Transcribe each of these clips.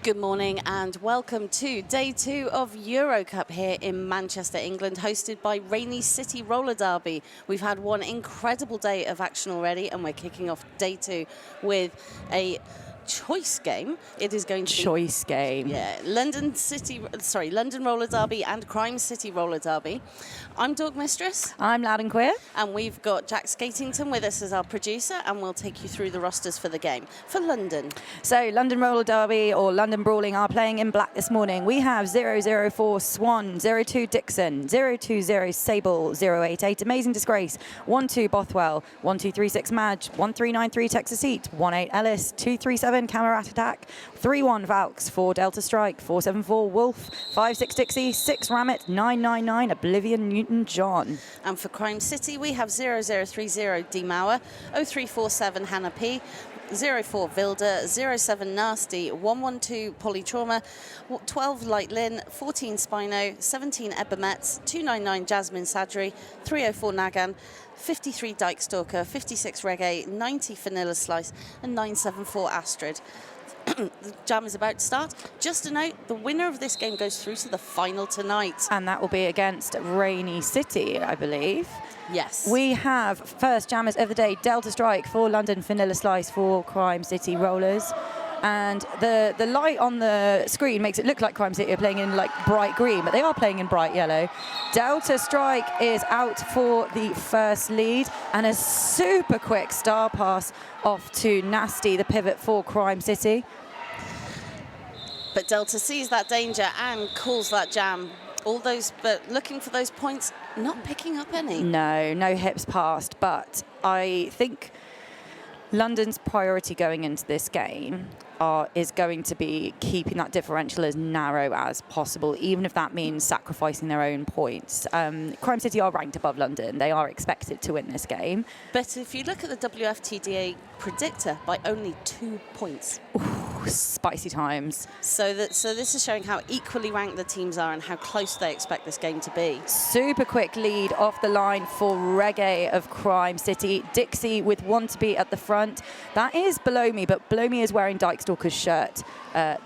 Good morning and welcome to day 2 of EuroCup here in Manchester, England, hosted by Rainy City Roller Derby. We've had one incredible day of action already and we're kicking off day 2 with a choice game. It is going to be choice game. Yeah, London Roller Derby and Crime City Roller Derby. I'm Dog Mistress. I'm Loud and Queer. And we've got Jack Skatington with us as our producer, and we'll take you through the rosters for the game. For London. So London Roller Derby or London Brawling are playing in black this morning. We have 004 Swan, 02 Dixon, 020 Sable, 088 Amazing Disgrace, 12 Bothwell, 1236 Madge, 1393 Texas Heat, 18 Ellis, 237 Camerat Attack, 31 Valks, 4 Delta Strike, 474 Wolf, 56 Dixie, 6 Rammet, 999 Oblivion Newton John. And for Crime City, we have 0030 D Mauer, 0347 Hannah P, 04 Vilda, 07 Nasty, 112 Polytrauma, 12 Light Lynn, 14 Spino, 17 Ebermetz, 299 Jasmine Sadri, 304 Nagan, 53 Dyke Stalker, 56 Reggae, 90 Vanilla Slice, and 974 Astrid. The jam is about to start. Just a note, the winner of this game goes through to the final tonight. And that will be against Rainy City, I believe. Yes. We have first jammers of the day, Delta Strike for London, Vanilla Slice for Crime City Rollers. And the light on the screen makes it look like Crime City are playing in like bright green, but they are playing in bright yellow. Delta Strike is out for the first lead, and a super quick star pass off to Nasty, the pivot for Crime City. But Delta sees that danger and calls that jam. But looking for those points, not picking up any. No hips passed, but I think London's priority going into this game is going to be keeping that differential as narrow as possible, even if that means sacrificing their own points. Crime City are ranked above London. They are expected to win this game. But if you look at the WFTDA predictor, by only 2 points. Ooh, spicy times. So this is showing how equally ranked the teams are and how close they expect this game to be. Super quick lead off the line for Reggae of Crime City. Dixie with one to be at the front. That is Below Me, but Below Me is wearing Dyke Stalker's shirt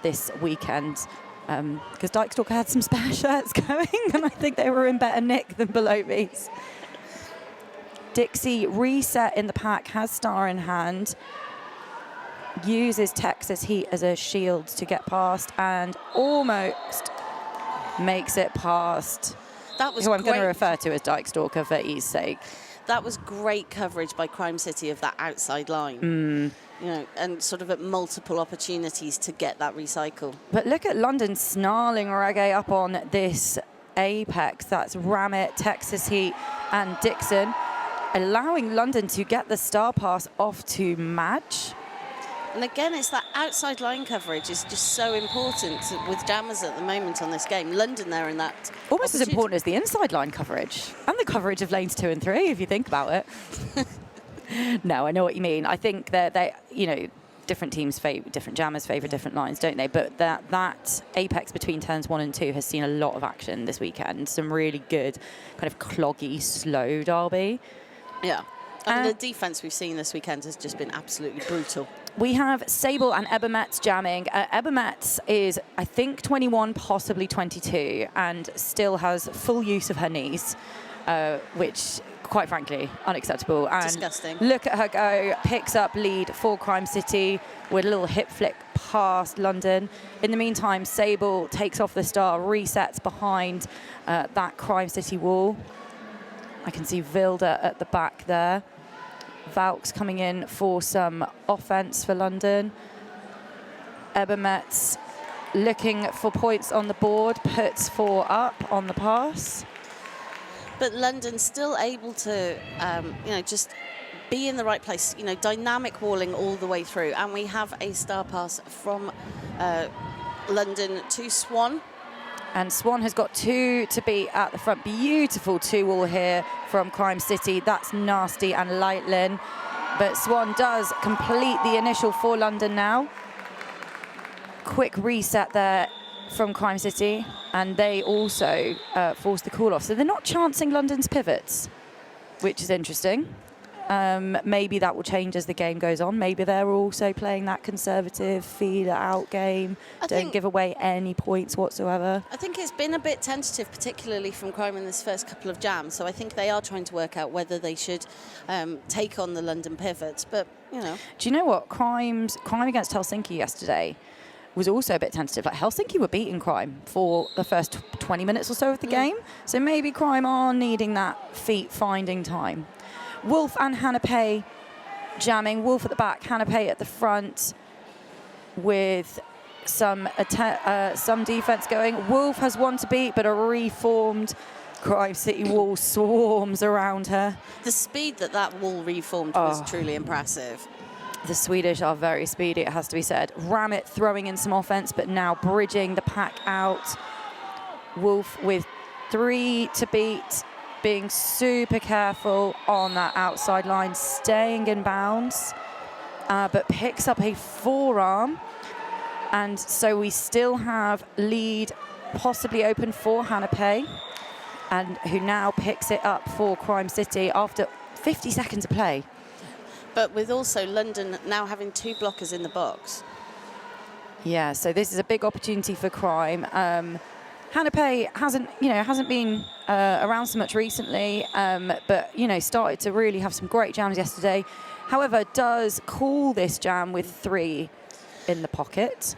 this weekend because Dyke Stalker had some spare shirts going and I think they were in better nick than Below Me's. Dixie reset in the pack, has star in hand, uses Texas Heat as a shield to get past and almost makes it past that was who I'm going to refer to as Dyke Stalker for ease sake. That was great coverage by Crime City of that outside line. You know, and sort of at multiple opportunities to get that recycle. But look at London snarling Reggae up on this apex. That's Rammet, Texas Heat and Dixon, allowing London to get the star pass off to Madge. And again, it's that outside line coverage is just so important with jammers at the moment on this game. London there in that almost as important as the inside line coverage and the coverage of lanes 2 and 3, if you think about it. No, I know what you mean. I think that different teams different jammers favour different lines, don't they? But that apex between turns 1 and 2 has seen a lot of action this weekend. Some really good kind of cloggy, slow derby. Yeah. And the defence we've seen this weekend has just been absolutely brutal. We have Sable and Ebermetz jamming. Ebermetz is, I think, 21, possibly 22, and still has full use of her knees, which, quite frankly, unacceptable. And disgusting. Look at her go, picks up lead for Crime City with a little hip flick past London. In the meantime, Sable takes off the star, resets behind that Crime City wall. I can see Vilda at the back there. Valks coming in for some offence for London. Ebermetz looking for points on the board, puts 4 up on the pass. But London still able to, just be in the right place, dynamic walling all the way through. And we have a star pass from London to Swan. And Swan has got 2 to be at the front. Beautiful 2-all here from Crime City. That's Nasty and Lightlin. But Swan does complete the initial for London now. Quick reset there from Crime City. And they also force the call off. So they're not chancing London's pivots, which is interesting. Maybe that will change as the game goes on. Maybe they're also playing that conservative, feel-out game. Don't give away any points whatsoever. I think it's been a bit tentative, particularly from Crime in this first couple of jams. So I think they are trying to work out whether they should take on the London pivots. But, you know. Do you know what? Crime against Helsinki yesterday was also a bit tentative. Like Helsinki were beating Crime for the first 20 minutes or so of the game. So maybe Crime are needing that feet-finding time. Wolf and Hannah Pay jamming. Wolf at the back, Hannah Pay at the front with some defense going. Wolf has one to beat, but a reformed Crime City wall swarms around her. The speed that wall reformed was truly impressive. The Swedish are very speedy, it has to be said. Ramit throwing in some offense, but now bridging the pack out. Wolf with 3 to beat, being super careful on that outside line, staying in bounds, but picks up a forearm. And so we still have lead possibly open for Hannah Pay, and who now picks it up for Crime City after 50 seconds of play. But with also London now having 2 blockers in the box. Yeah, so this is a big opportunity for Crime. Hannah Pay hasn't been around so much recently, but started to really have some great jams yesterday. However, does call this jam with 3 in the pocket.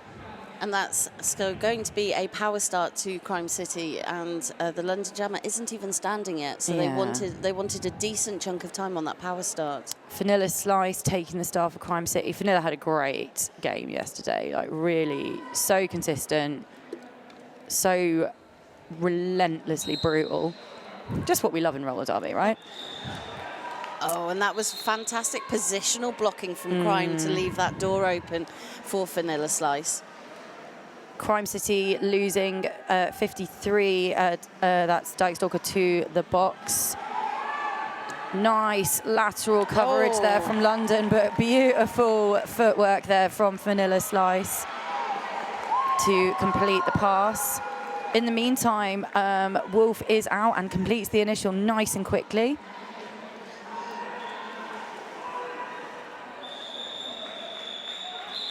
And that's so going to be a power start to Crime City, and the London jammer isn't even standing yet. So they wanted a decent chunk of time on that power start. Vanilla Slice taking the star for Crime City. Vanilla had a great game yesterday, like really so consistent, so relentlessly brutal. Just what we love in roller derby, right? Oh, and that was fantastic positional blocking from Crime to leave that door open for Vanilla Slice. Crime City losing 53, that's Dykestalker to the box. Nice lateral coverage there from London, but beautiful footwork there from Vanilla Slice to complete the pass. In the meantime, Wolf is out and completes the initial nice and quickly.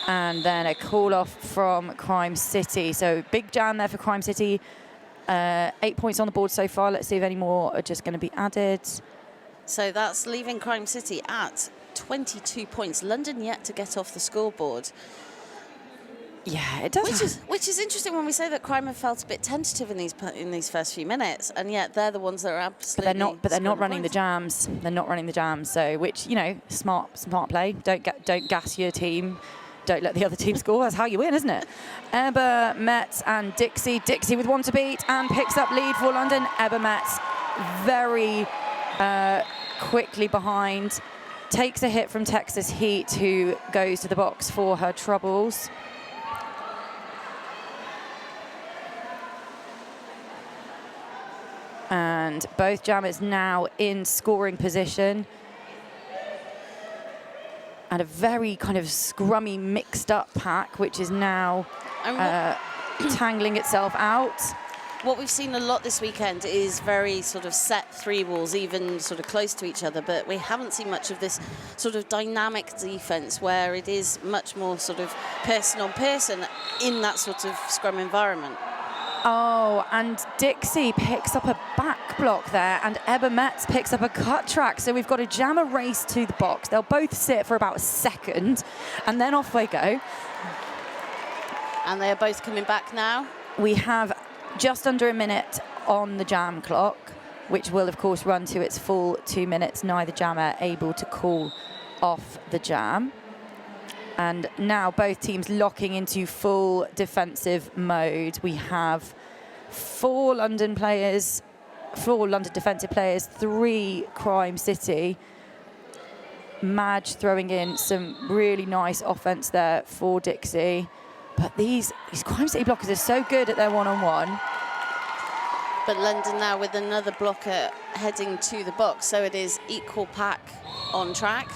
And then a call-off from Crime City. So big jam there for Crime City. 8 points on the board so far. Let's see if any more are just going to be added. So that's leaving Crime City at 22 points. London yet to get off the scoreboard. Yeah, it does. Which is interesting when we say that Crime have felt a bit tentative in these first few minutes, and yet they're the ones that are absolutely. But they're not running the jams. They're not running the jams. So which smart play. Don't gas your team. Don't let the other team score. That's how you win, isn't it? Ebba, Metz, and Dixie. Dixie with 1 to beat and picks up lead for London. Ebba Metz very quickly behind. Takes a hit from Texas Heat, who goes to the box for her troubles. And both jammers now in scoring position. And a very kind of scrummy, mixed-up pack, which is now tangling itself out. What we've seen a lot this weekend is very sort of set 3 walls, even sort of close to each other, but we haven't seen much of this sort of dynamic defence where it is much more sort of person on person in that sort of scrum environment. Oh, and Dixie picks up a back block there, and Ebba Metz picks up a cut track. So we've got a jammer race to the box. They'll both sit for about a second, and then off they go. And they are both coming back now. We have just under a minute on the jam clock, which will, of course, run to its full 2 minutes. Neither jammer able to call off the jam. And now both teams locking into full defensive mode. We have 4 London defensive players, 3 Crime City. Madge throwing in some really nice offense there for Dixie. But these Crime City blockers are so good at their one-on-one. But London now with another blocker heading to the box. So it is equal pack on track.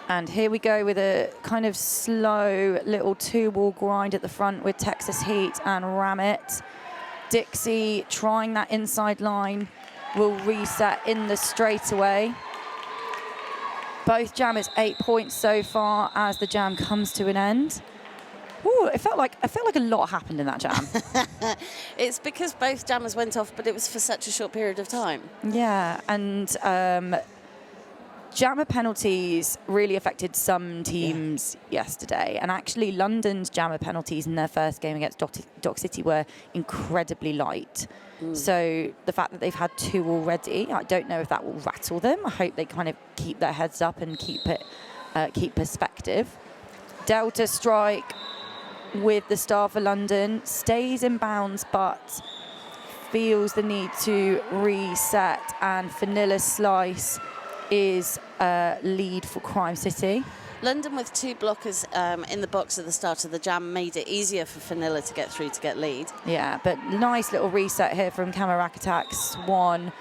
And here we go with a kind of slow little 2-wall grind at the front with Texas Heat and Ramit. Dixie trying that inside line will reset in the straightaway. Both jammers 8 points so far as the jam comes to an end. Ooh, I felt like a lot happened in that jam. It's because both jammers went off, but it was for such a short period of time. Yeah, and jammer penalties really affected some teams yesterday. And actually, London's jammer penalties in their first game against Dock City were incredibly light. So the fact that they've had 2 already, I don't know if that will rattle them. I hope they kind of keep their heads up and keep perspective. Delta strike with the star for London, stays in bounds but feels the need to reset, and Vanilla Slice is lead for Crime City. London with 2 blockers in the box at the start of the jam made it easier for Vanilla to get through to get lead. Yeah, but nice little reset here from Kamarack Swan.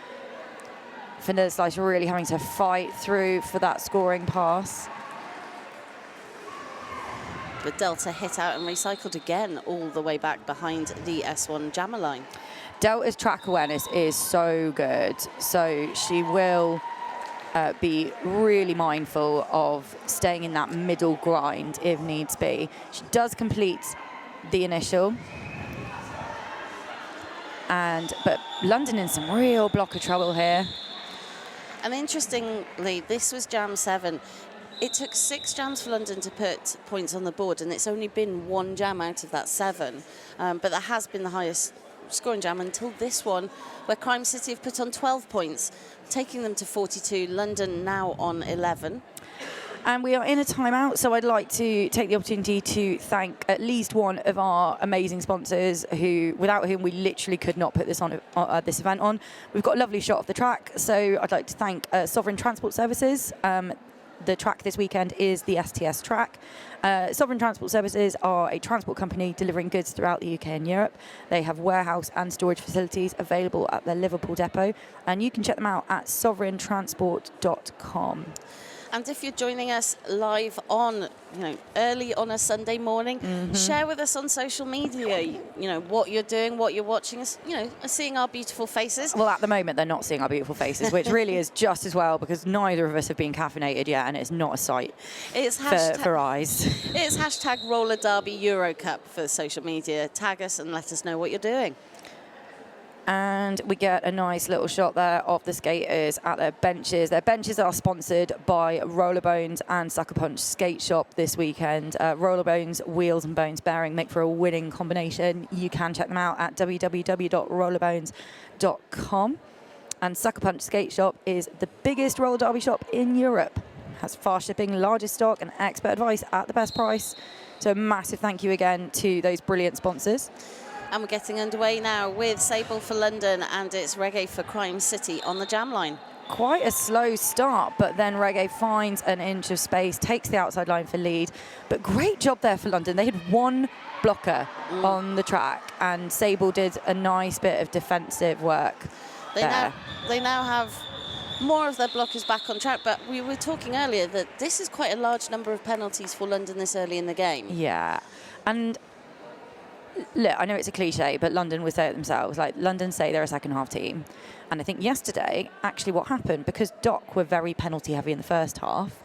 Vanilla Slice really having to fight through for that scoring pass. But Delta hit out and recycled again all the way back behind the S1 jammer line. Delta's track awareness is so good, so she will be really mindful of staying in that middle grind if needs be. She does complete the initial. But London in some real blocker trouble here. And interestingly, this was jam 7. It took 6 jams for London to put points on the board, and it's only been 1 jam out of that 7. But that has been the highest scoring jam until this one, where Crime City have put on 12 points, taking them to 42. London now on 11. And we are in a timeout, so I'd like to take the opportunity to thank at least one of our amazing sponsors, without whom we literally could not put this on this event on. We've got a lovely shot of the track, so I'd like to thank Sovereign Transport Services. The track this weekend is the STS track. Sovereign Transport Services are a transport company delivering goods throughout the UK and Europe. They have warehouse and storage facilities available at their Liverpool depot, and you can check them out at sovereigntransport.com. And if you're joining us live on, early on a Sunday morning, share with us on social media, what you're doing, what you're watching us, seeing our beautiful faces. Well, at the moment, they're not seeing our beautiful faces, which really is just as well, because neither of us have been caffeinated yet, and it's not a sight for eyes. It's hashtag Roller Derby EuroCup for social media. Tag us and let us know what you're doing. And we get a nice little shot there of the skaters at their benches. Their benches are sponsored by Rollerbones and Sucker Punch Skate Shop this weekend. Rollerbones, wheels and bones bearing make for a winning combination. You can check them out at www.rollerbones.com. And Sucker Punch Skate Shop is the biggest roller derby shop in Europe. Has fast shipping, largest stock and expert advice at the best price. So a massive thank you again to those brilliant sponsors. And we're getting underway now with Sable for London and it's Reggae for Crime City on the jam line. Quite a slow start, but then Reggae finds an inch of space, takes the outside line for lead. But great job there for London. They had 1 blocker on the track, and Sable did a nice bit of defensive work there. They now have more of their blockers back on track, but we were talking earlier that this is quite a large number of penalties for London this early in the game. Yeah, and look, I know it's a cliche, but London would say it themselves. Like, London say they're a second-half team. And I think yesterday, actually what happened, because Dock were very penalty-heavy in the first half,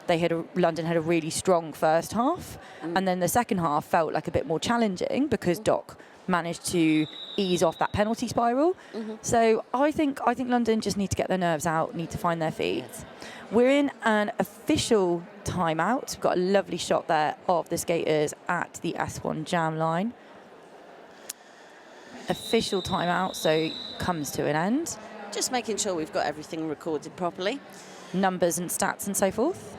London had a really strong first half, and then the second half felt like a bit more challenging because Dock managed to ease off that penalty spiral. So I think London just need to get their nerves out, need to find their feet. We're in an official timeout. We've got a lovely shot there of the skaters at the S1 jam line. Official timeout, so comes to an end. Just making sure we've got everything recorded properly. Numbers and stats and so forth.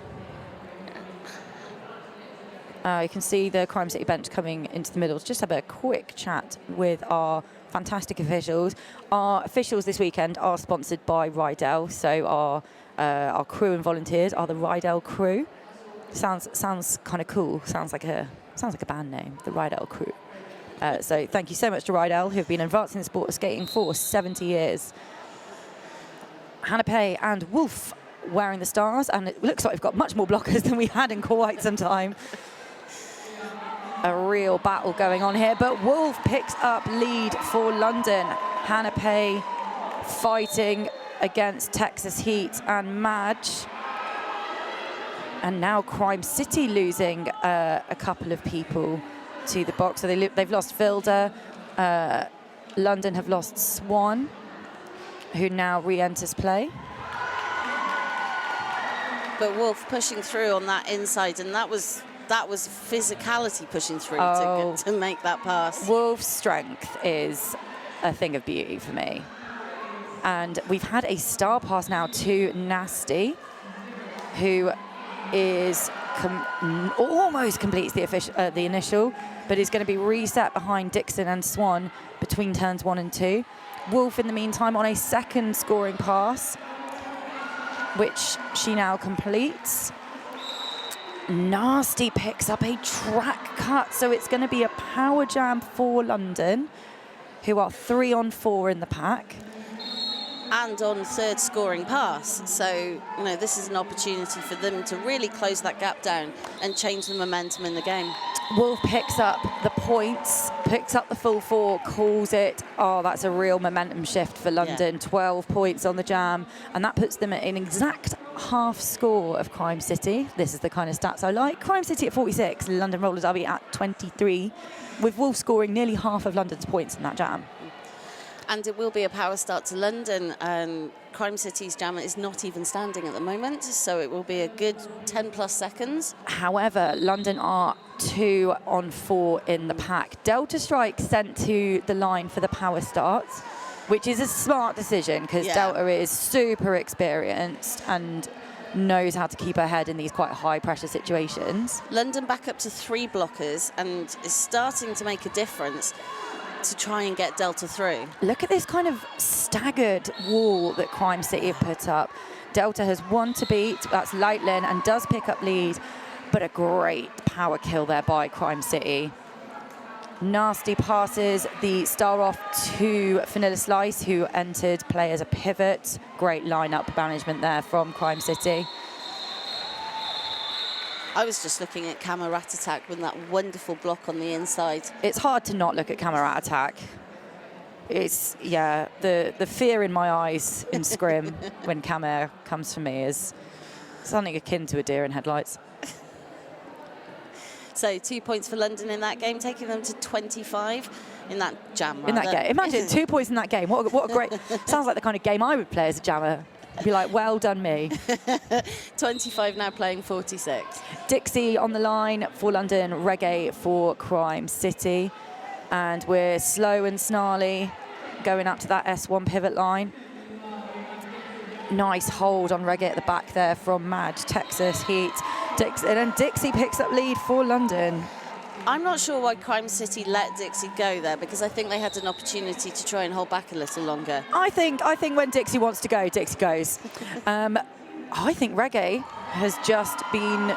You can see the Crime City bench coming into the middle. Just have a quick chat with our fantastic officials. Our officials this weekend are sponsored by Rydell, so our crew and volunteers are the Rydell crew. Sounds kind of cool. Sounds like a band name, the Rydell crew. So thank you so much to Rydell, who have been advancing the sport of skating for 70 years. Hannah Pay and Wolf wearing the stars, and it looks like we've got much more blockers than we had in quite some time. A real battle going on here, but Wolf picks up lead for London. Hannah Pay fighting against Texas Heat and Madge. And now Crime City losing a couple of people to the box. So they've lost Vilda. London have lost Swan, who now re-enters play. But Wolf pushing through on that inside, and that was physicality pushing through to make that pass. Wolf's strength is a thing of beauty for me. And we've had a star pass now to Nasty, who is almost completes the initial, but is going to be reset behind Dixon and Swan between turns 1 and 2. Wolf, in the meantime, on a second scoring pass, which she now completes. Nasty picks up a track cut, so it's going to be a power jam for London, who are 3 on 4 in the pack. And on third scoring pass. So, this is an opportunity for them to really close that gap down and change the momentum in the game. Wolf picks up the points, picks up the full 4, calls it. Oh, that's a real momentum shift for London. Yeah. 12 points on the jam, and that puts them at an exact half score of Crime City. This is the kind of stats I like. Crime City at 46, London Roller Derby at 23, with Wolf scoring nearly half of London's points in that jam. And it will be a power start to London. Crime City's jam is not even standing at the moment, so it will be a good 10 plus seconds. However, London are 2 on 4 in the pack. Delta Strike sent to the line for the power start, which is a smart decision because Delta is super experienced and knows how to keep her head in these quite high pressure situations. London back up to 3 blockers and is starting to make a difference to try and get Delta through. Look at this kind of staggered wall that Crime City have put up. Delta has 1 to beat, that's Lightlin, and does pick up lead, but a great power kill there by Crime City. Nasty passes the star off to Vanilla Slice, who entered play as a pivot. Great lineup management there from Crime City. I was just looking at Rat Attack with that wonderful block on the inside. It's hard to not look at Rat Attack. It's, the fear in my eyes in Scrim when Camera comes for me is something akin to a deer in headlights. So 2 points for London in that game, taking them to 25 in that jam, rather. In that game. Imagine 2 points in that game. What a great... Sounds like the kind of game I would play as a jammer. Be like, well done me. 25 now playing 46. Dixie on the line for London, Reggae for Crime City. And we're slow and snarly going up to that S1 pivot line. Nice hold on Reggae at the back there from Madge, Texas Heat, Dixon, and Dixie picks up lead for London. I'm not sure why Crime City let Dixie go there, because I think they had an opportunity to try and hold back a little longer. I think when Dixie wants to go, Dixie goes. I think Reggae has just been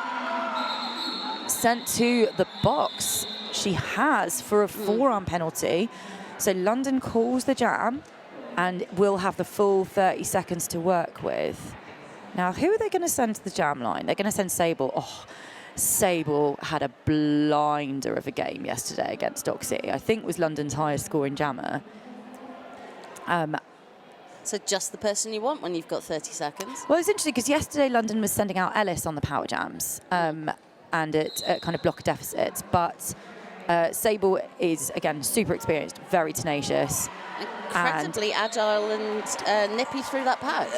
sent to the box. She has for a forearm penalty. So London calls the jam and will have the full 30 seconds to work with. Now, who are they going to send to the jam line? They're going to send Sable. Oh, Sable had a blinder of a game yesterday against Dock City. I think was London's highest scoring jammer. So just the person you want when you've got 30 seconds? Well, it's interesting because yesterday London was sending out Ellis on the power jams and at kind of blocker deficits. But Sable is, again, super experienced, very tenacious. Incredibly agile and nippy through that pack.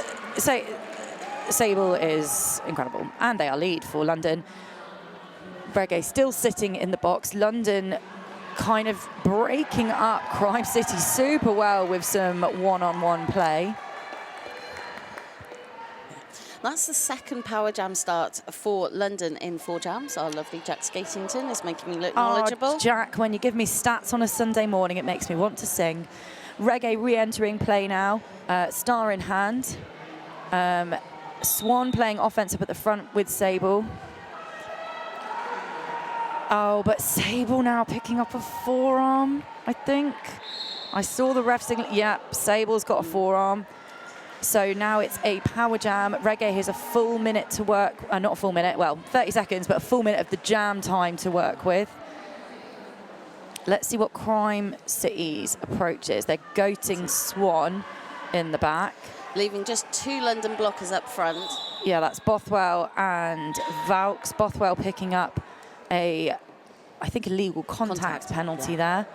Sable is incredible. And they are lead for London. Reggae still sitting in the box. London kind of breaking up Crime City super well with some one-on-one play. That's the second power jam start for London in 4 jams. Our lovely Jack Skatington is making me look knowledgeable. Oh, Jack, when you give me stats on a Sunday morning, it makes me want to sing. Reggae re-entering play now, star in hand. Swan playing offensive at the front with Sable. Oh, but Sable now picking up a forearm, I think. I saw the ref signal. Yeah, Sable's got a forearm. So now it's a power jam. Reggae has a full minute to work. Not a full minute, well, 30 seconds, but a full minute of the jam time to work with. Let's see what Crime City's approach is. They're goating Swan. in the back. Leaving just 2 London blockers up front. Yeah, that's Bothwell and Vaux. Bothwell picking up I think, a legal contact penalty there.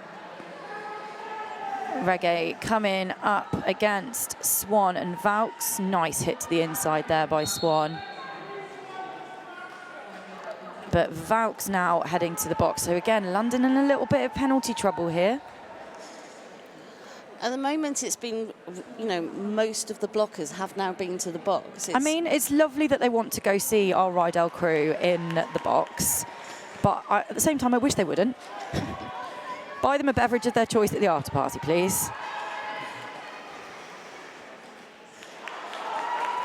Reggae coming up against Swan and Vaux. Nice hit to the inside there by Swan. But Vaux now heading to the box. So again, London in a little bit of penalty trouble here. At the moment, it's been, you know, most of the blockers have now been to the box. I mean, it's lovely that they want to go see our Rydell crew in the box. But at the same time, I wish they wouldn't. Buy them a beverage of their choice at the after party, please.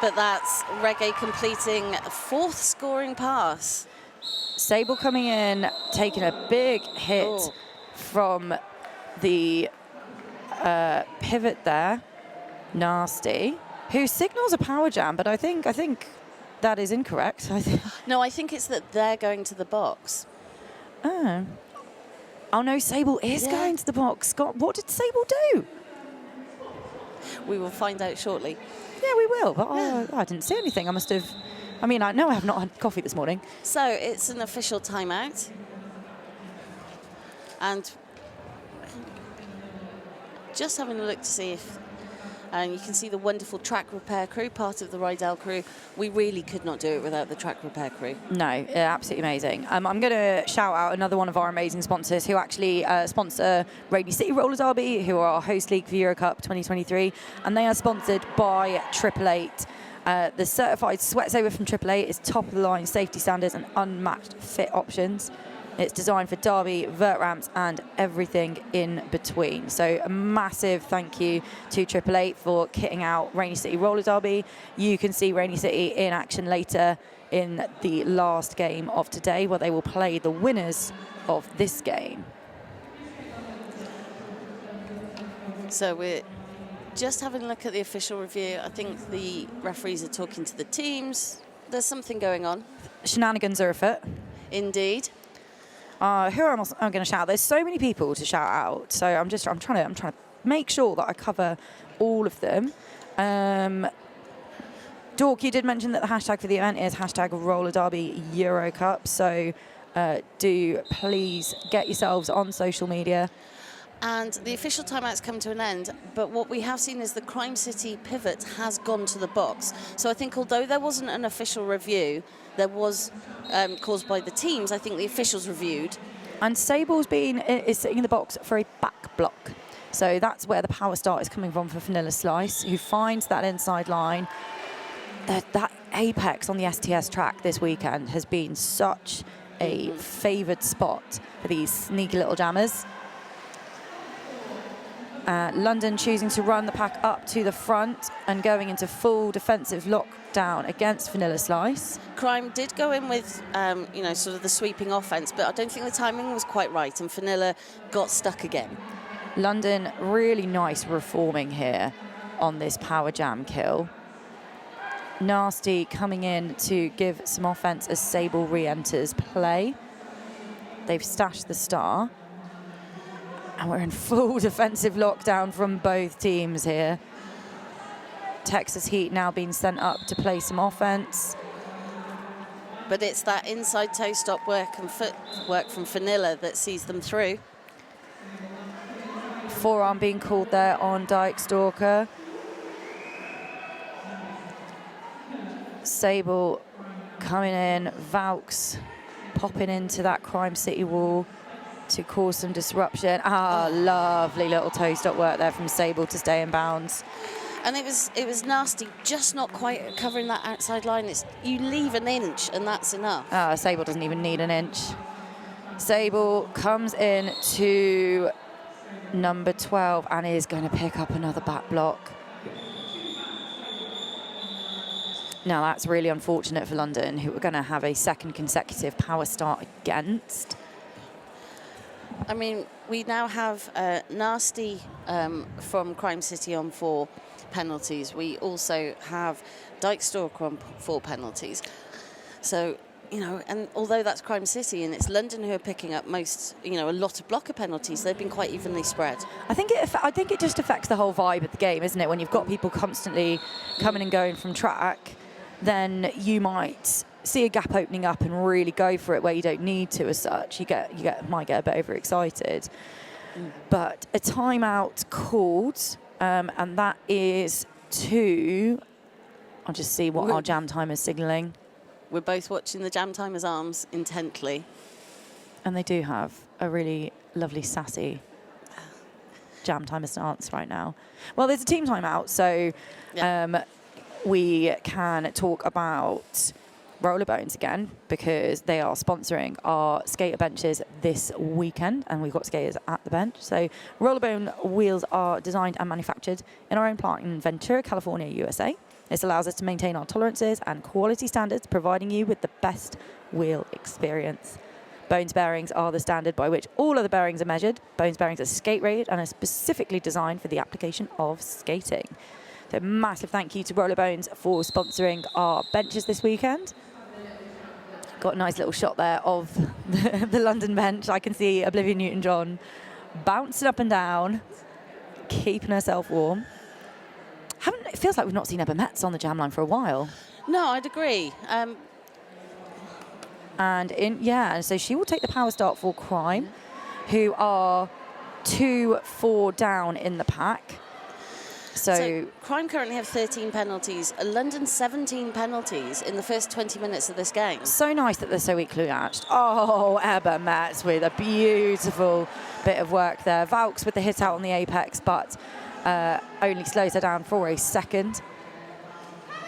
But that's Reggae completing a 4th scoring pass. Sable coming in, taking a big hit from the pivot there. Nasty. Who signals a power jam, but I think that is incorrect. No, I think it's that they're going to the box. Oh no, Sable is going to the box. Scott, what did Sable do? We will find out shortly. Yeah, we will, but I didn't see anything. I mean, I know I have not had coffee this morning. So it's an official timeout. And just having a look to see if, and you can see the wonderful track repair crew, part of the Rydell crew. We really could not do it without the track repair crew. No, absolutely amazing. I'm going to shout out another one of our amazing sponsors who actually sponsor Rainy City Roller Derby, who are our host league for EuroCup 2023, and they are sponsored by 888. The certified sweat saver from 888 is top of the line safety standards and unmatched fit options. It's designed for derby, vert ramps, and everything in between. So a massive thank you to 888 for kitting out Rainy City Roller Derby. You can see Rainy City in action later in the last game of today, where they will play the winners of this game. So we're just having a look at the official review. I think the referees are talking to the teams. There's something going on. Shenanigans are afoot. Indeed. Who am I going to shout? There's so many people to shout out, so I'm trying to make sure that I cover all of them. Dork, you did mention that the hashtag for the event is hashtag Roller Derby EuroCup, so do please get yourselves on social media. And the official timeout's come to an end, but what we have seen is the Crime City pivot has gone to the box. So I think although there wasn't an official review, there was caused by the teams, I think the officials reviewed. And Sable's is sitting in the box for a back block. So that's where the power start is coming from for Vanilla Slice, who finds that inside line. That apex on the STS track this weekend has been such a favoured spot for these sneaky little jammers. London choosing to run the pack up to the front and going into full defensive lockdown against Vanilla Slice. Crime did go in with, sort of the sweeping offence, but I don't think the timing was quite right, and Vanilla got stuck again. London really nice reforming here on this power jam kill. Nasty coming in to give some offence as Sable re-enters play. They've stashed the star. And we're in full defensive lockdown from both teams here. Texas Heat now being sent up to play some offense. But it's that inside toe stop work and footwork from Vanilla that sees them through. Forearm being called there on Dyke Stalker. Sable coming in, Vaux popping into that Crime City wall to cause some disruption. Lovely little toe stop work there from Sable to stay in bounds. And it was nasty, just not quite covering that outside line. You leave an inch and that's enough. Sable doesn't even need an inch. Sable comes in to number 12 and is going to pick up another back block. Now that's really unfortunate for London, who are going to have a second consecutive power start against. I mean, we now have Nasty from Crime City on 4 penalties. We also have Dyke Stalker on 4 penalties. So you know, and although that's Crime City and it's London who are picking up most, you know, a lot of blocker penalties, they've been quite evenly spread. I think it just affects the whole vibe of the game, isn't it? When you've got people constantly coming and going from track, then you might see a gap opening up and really go for it where you don't need to as such. You might get a bit overexcited. But a timeout called, and that is to, I'll just see what our jam time is signalling. We're both watching the jam timers' arms intently. And they do have a really lovely, sassy jam timer stance right now. Well, there's a team timeout, so we can talk about Rollerbones again because they are sponsoring our skater benches this weekend, and we've got skaters at the bench. So Rollerbone wheels are designed and manufactured in our own plant in Ventura, California, USA. This allows us to maintain our tolerances and quality standards, providing you with the best wheel experience. Bones bearings are the standard by which all other bearings are measured. Bones bearings are skate rated and are specifically designed for the application of skating. So massive thank you to Rollerbones for sponsoring our benches this weekend. Got a nice little shot there of the London bench. I can see Olivia Newton-John bouncing up and down, keeping herself warm. It feels like we've not seen Ebba Metz on the jam line for a while. No, I'd agree. And so she will take the power start for Crime, who are 2-4 down in the pack. So Crime currently have 13 penalties. London 17 penalties in the first 20 minutes of this game. So nice that they're so equally matched. Oh, Ebba Metz with a beautiful bit of work there. Valks with the hit out on the apex, but only slows her down for a second.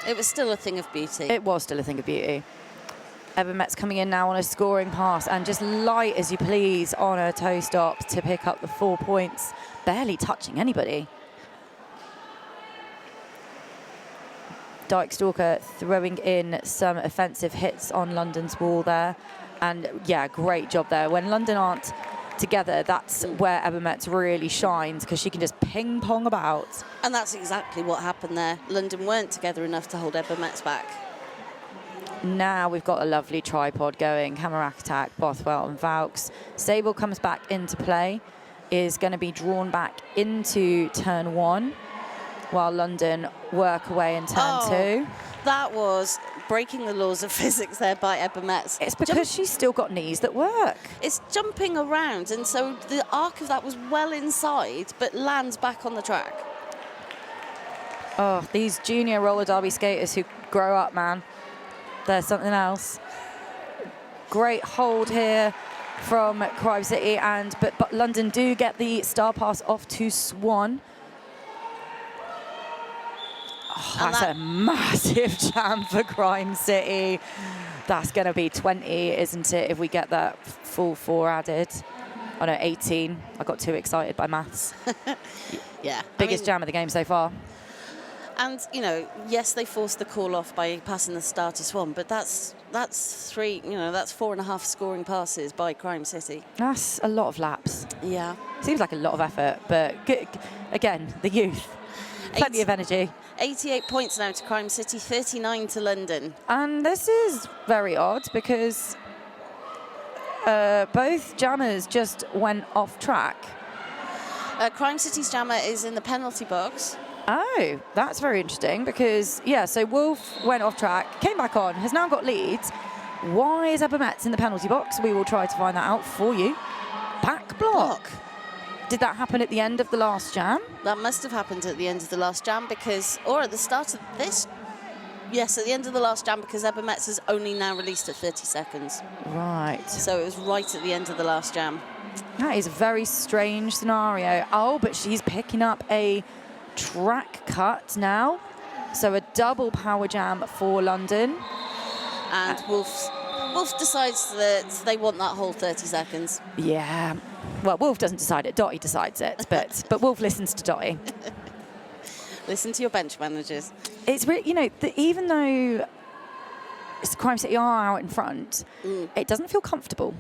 It was still a thing of beauty. It was still a thing of beauty. Ebba Metz coming in now on a scoring pass and just light as you please on her toe stop to pick up the 4 points, barely touching anybody. Dyke Stalker throwing in some offensive hits on London's wall there. And yeah, great job there. When London aren't together, that's where Ebba Metz really shines because she can just ping pong about. And that's exactly what happened there. London weren't together enough to hold Ebba Metz back. Now we've got a lovely tripod going. Hammerak attack, Bothwell and Valks. Sable comes back into play, is going to be drawn back into turn 1 while London work away in turn 2. That was breaking the laws of physics there by Ebba Metz. It's because she's still got knees that work. It's jumping around, and so the arc of that was well inside, but lands back on the track. Oh, these junior roller derby skaters who grow up, man. There's something else. Great hold here from Crime City, but London do get the star pass off to Swan. Oh, that's a massive jam for Crime City. That's going to be 20, isn't it, if we get that full 4 added? Oh, no, 18. I got too excited by maths. Yeah. Biggest jam of the game so far. And, you know, yes, they forced the call off by passing the star to Swan, but that's 3, you know, that's 4.5 scoring passes by Crime City. That's a lot of laps. Yeah. Seems like a lot of effort, but good, again, the youth. Plenty of energy. 88 points now to Crime City, 39 to London. And this is very odd because both jammers just went off track. Crime City's jammer is in the penalty box. Oh, that's very interesting because, yeah, so Wolf went off track, came back on, has now got leads. Why is Ebba Metz in the penalty box? We will try to find that out for you. Back block. Did that happen at the end of the last jam? That must have happened at the end of the last jam or at the start of this. Yes, at the end of the last jam because Ebba Metz has only now released at 30 seconds. Right. So it was right at the end of the last jam. That is a very strange scenario. Oh, but she's picking up a track cut now. So a double power jam for London. And Wolf decides that they want that whole 30 seconds. Yeah. Well, Wolf doesn't decide it. Dottie decides it. But Wolf listens to Dottie. Listen to your bench managers. It's really, you know, even though Crime City are out in front, it doesn't feel comfortable.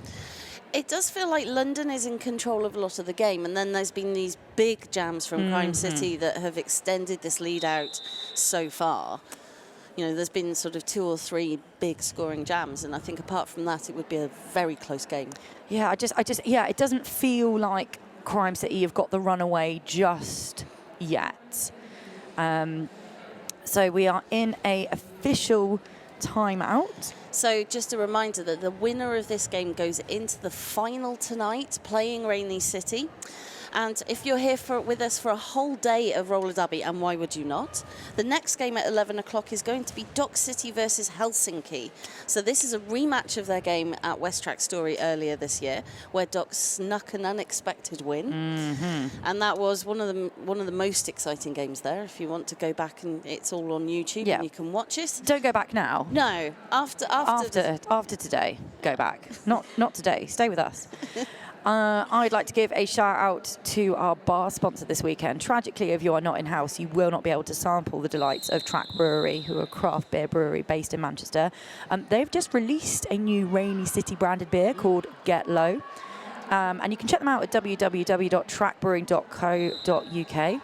It does feel like London is in control of a lot of the game, and then there's been these big jams from Crime City that have extended this lead out so far. there's been sort of 2 or 3 big scoring jams, and I think apart from that, it would be a very close game. Yeah, it doesn't feel like Crime City have got the runaway just yet. So we are in a official timeout. So just a reminder that the winner of this game goes into the final tonight, playing Rainy City. And if you're here with us for a whole day of roller derby, and why would you not? The next game at 11 o'clock is going to be Dock City versus Helsinki. So this is a rematch of their game at West Track Story earlier this year, where Dock snuck an unexpected win. And that was one of the most exciting games there. If you want to go back, and it's all on YouTube, and you can watch it. Don't go back now. No, after today, go back. Not today. Stay with us. I'd like to give a shout out to our bar sponsor this weekend. Tragically, if you are not in-house, you will not be able to sample the delights of Track Brewery, who are a craft beer brewery based in Manchester. They've just released a new Rainy City branded beer called Get Low. And you can check them out at www.trackbrewing.co.uk.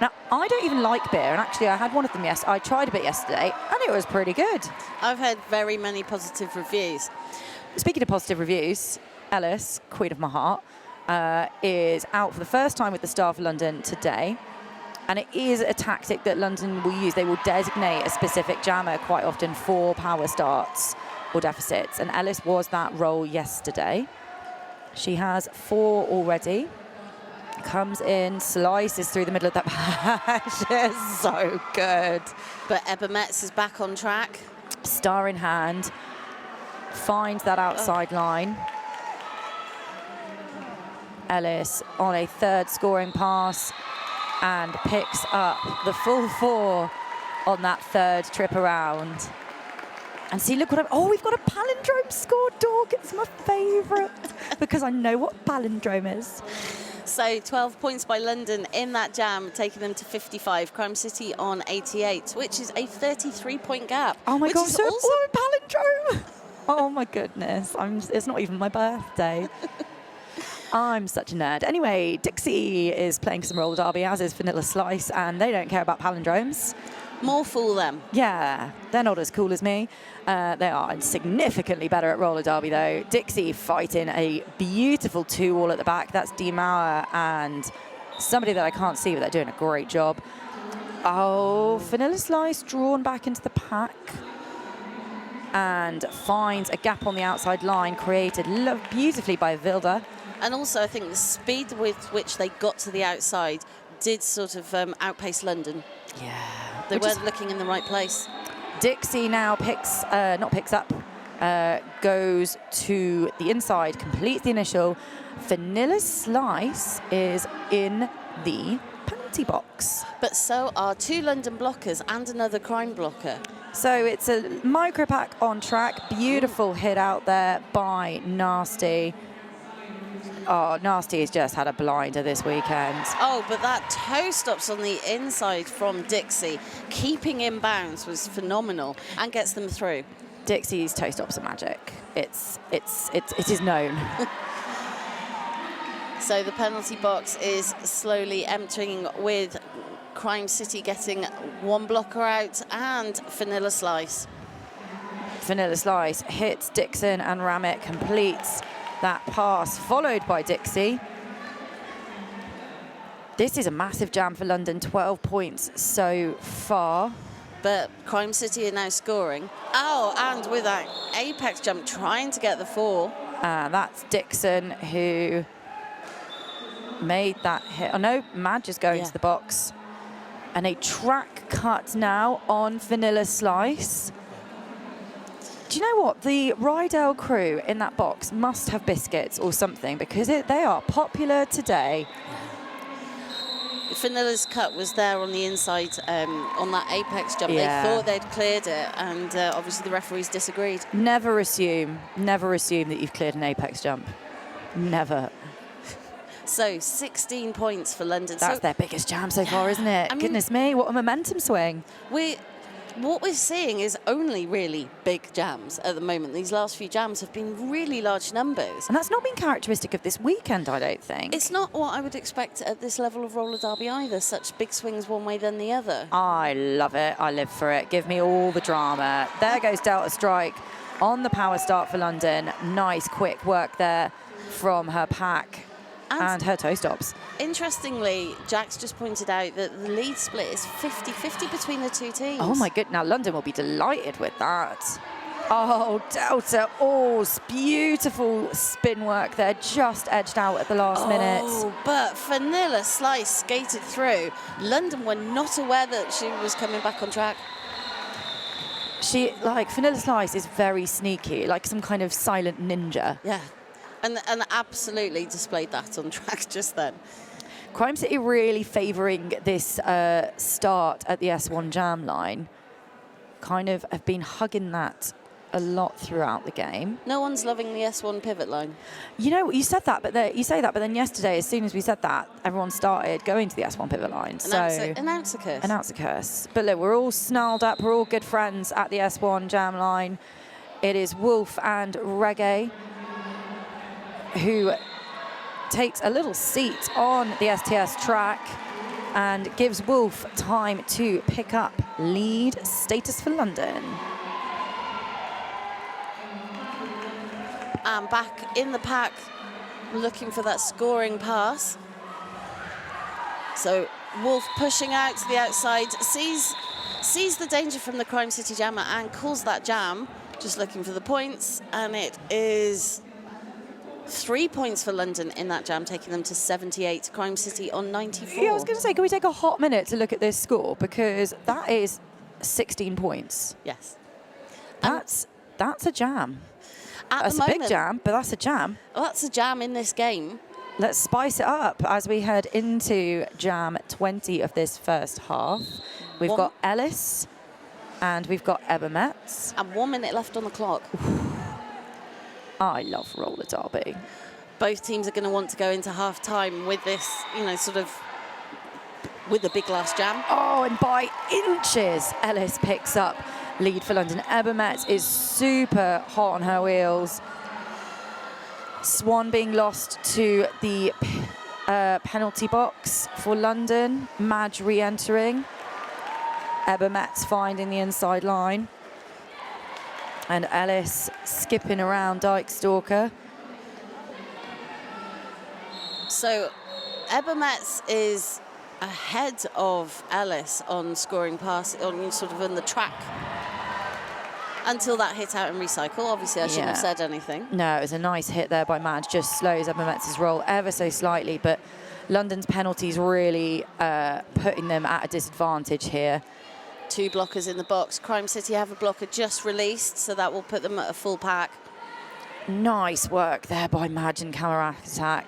Now, I don't even like beer, and actually I had one of them I tried a bit yesterday, and it was pretty good. I've heard very many positive reviews. Speaking of positive reviews, Ellis, Queen of My Heart, is out for the first time with the Star for London today. And it is a tactic that London will use. They will designate a specific jammer quite often for power starts or deficits. And Ellis was that role yesterday. She has 4 already. Comes in, slices through the middle of that patch. It's so good. But Ebba Metz is back on track. Star in hand. Finds that outside line. Ellis on a 3rd scoring pass and picks up the full 4 on that 3rd trip around. And see, look what we've got a palindrome scored, dog. It's my favourite because I know what palindrome is. So 12 points by London in that jam, taking them to 55. Crime City on 88, which is a 33-point gap. Oh my God, so also a palindrome. Oh my goodness, it's not even my birthday. I'm such a nerd. Anyway, Dixie is playing some roller derby, as is Vanilla Slice, and they don't care about palindromes. More fool them. Yeah, they're not as cool as me. They are significantly better at roller derby, though. Dixie fighting a beautiful 2-all at the back. That's Dee Mauer and somebody that I can't see, but they're doing a great job. Oh, Vanilla Slice drawn back into the pack and finds a gap on the outside line, created beautifully by Vilda. And also, I think the speed with which they got to the outside did sort of outpace London. Yeah. They weren't looking in the right place. Dixie now goes to the inside, completes the initial. Vanilla Slice is in the penalty box. But so are 2 London blockers and another crime blocker. So it's a micro pack on track. Beautiful hit out there by Nasty. Oh, Nasty has just had a blinder this weekend. Oh, but that toe stops on the inside from Dixie, keeping in bounds, was phenomenal and gets them through. Dixie's toe stops are magic. It is known. So the penalty box is slowly emptying, with Crime City getting 1 blocker out and Vanilla Slice. Vanilla Slice hits Dixon and Ramit completes that pass, followed by Dixie. This is a massive jam for London, 12 points so far. But Crime City are now scoring. Oh, and with that apex jump, trying to get the 4. That's Dixon who made that hit. Oh no, Madge is going to the box. And a track cut now on Vanilla Slice. Do you know what? The Rydell crew in that box must have biscuits or something, because they are popular today. Vanilla's cut was there on the inside on that apex jump. Yeah. They thought they'd cleared it, and obviously the referees disagreed. Never assume that you've cleared an apex jump. Never. So 16 points for London. That's their biggest jam so far, isn't it? I mean, goodness me, what a momentum swing. what we're seeing is only really big jams at the moment. These last few jams have been really large numbers. And that's not been characteristic of this weekend, I don't think. It's not what I would expect at this level of roller derby either, such big swings one way than the other. I love it. I live for it. Give me all the drama. There goes Delta Strike on the power start for London. Nice, quick work there from her pack and her toe stops. Interestingly, Jack's just pointed out that the lead split is 50-50 between the two teams. Oh my goodness, now London will be delighted with that. Oh, Delta, beautiful spin work there, just edged out at the last minute. Oh, but Vanilla Slice skated through. London were not aware that she was coming back on track. Vanilla Slice is very sneaky, like some kind of silent ninja. Yeah, and absolutely displayed that on track just then. Crime City really favouring this start at the S1 jam line. Kind of have been hugging that a lot throughout the game. No one's loving the S1 pivot line. You know, you said that, but then yesterday, as soon as we said that, everyone started going to the S1 pivot line. Announcer curse. Announcer curse. But look, we're all snarled up. We're all good friends at the S1 jam line. It is Wolf and Reggae who takes a little seat on the STS track and gives Wolf time to pick up lead status for London. And back in the pack, looking for that scoring pass. So Wolf pushing out to the outside, sees the danger from the Crime City jammer and calls that jam, just looking for the points. And it is 3 points for London in that jam, taking them to 78. Crime City on 94. Yeah, I was going to say, can we take a hot minute to look at this score? Because that is 16 points. Yes. That's a jam. That's a big jam, but that's a jam. Well, that's a jam in this game. Let's spice it up as we head into jam 20 of this first half. We've got Ellis and we've got Ebermetz. And 1 minute left on the clock. I love roller derby. Both teams are going to want to go into half-time with this, with a big last jam. Oh, and by inches, Ellis picks up lead for London. Ebermetz is super hot on her wheels. Swan being lost to the penalty box for London. Madge re-entering. Ebermetz finding the inside line. And Ellis skipping around Dyke Stalker. So Ebermetz is ahead of Ellis on scoring pass, on the track. Until that hit out and recycle. Obviously, I shouldn't have said anything. No, it was a nice hit there by Madge. Just slows Ebermetz's roll ever so slightly, but London's penalties really putting them at a disadvantage here. 2 blockers in the box. Crime City have a blocker just released, so that will put them at a full pack. Nice work there by Madge and Kamaratak,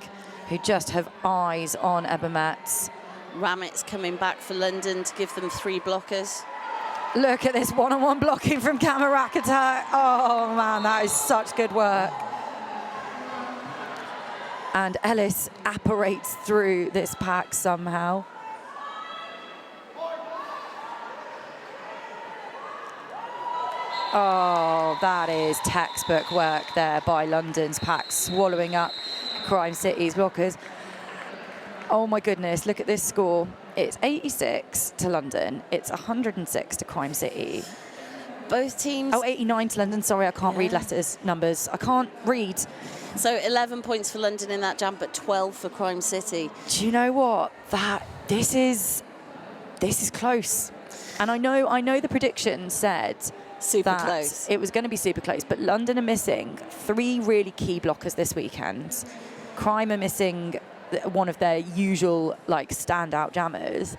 who just have eyes on Ebermetz. Ramit's coming back for London to give them 3 blockers. Look at this one-on-one blocking from Kamaratak. Oh, man, that is such good work. And Ellis apparates through this pack somehow. Oh, that is textbook work there by London's pack, swallowing up Crime City's blockers. Oh my goodness, look at this score. It's 86 to London. It's 106 to Crime City. Both teams... Oh, 89 to London. Sorry, I can't read numbers. I can't read. So 11 points for London in that jam, but 12 for Crime City. Do you know what? This is close. And I know the prediction said super close. It was going to be super close, but London are missing 3 really key blockers this weekend. Crime are missing one of their usual standout jammers.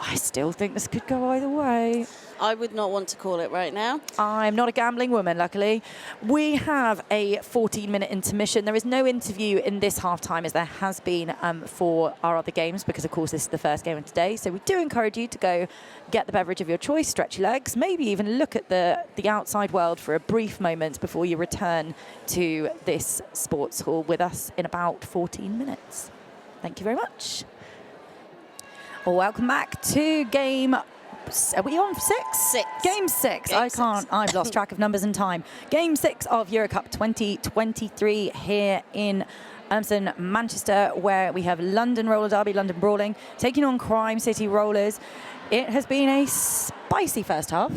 I still think this could go either way. I would not want to call it right now. I'm not a gambling woman, luckily. We have a 14-minute intermission. There is no interview in this half-time as there has been for our other games because, of course, this is the first game of today. So we do encourage you to go get the beverage of your choice, stretch your legs, maybe even look at the outside world for a brief moment before you return to this sports hall with us in about 14 minutes. Thank you very much. Welcome back to game Are we on 6? 6. Game 6. Game I can't. 6. I've lost track of numbers and time. Game 6 of EuroCup 2023 here in Manchester, where we have London Roller Derby, London Brawling, taking on Crime City Rollers. It has been a spicy first half.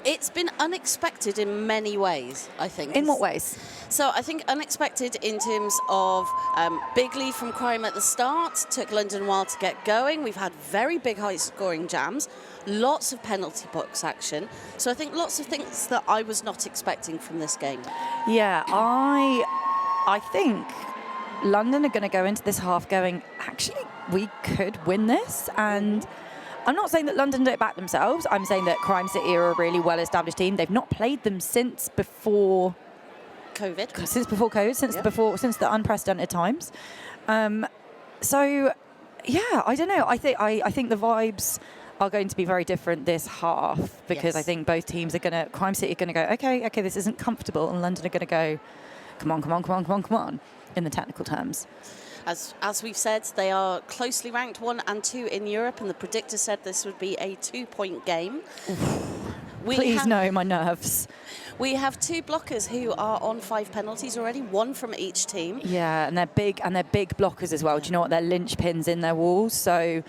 It's been unexpected in many ways, I think. In what ways? So I think unexpected in terms of big lead from Crime at the start, took London a while to get going. We've had very big high-scoring jams, lots of penalty box action. So I think lots of things that I was not expecting from this game. Yeah, I think London are going to go into this half going, actually, we could win this. And I'm not saying that London don't back themselves. I'm saying that Crime City are a really well-established team. They've not played them since before COVID. Since before COVID, since the unprecedented times. So, yeah, I don't know. I think the vibes are going to be very different this half because Yes. I think both teams are going to, Crime City are going to go, okay, this isn't comfortable, and London are going to go, come on, in the technical terms. As we've said, they are closely ranked 1 and 2 in Europe, and the predictor said this would be a 2-point game. Please no, my nerves. We have 2 blockers who are on 5 penalties already, 1 from each team. Yeah, and they're big blockers as well. Do you know what? They're linchpins in their walls. So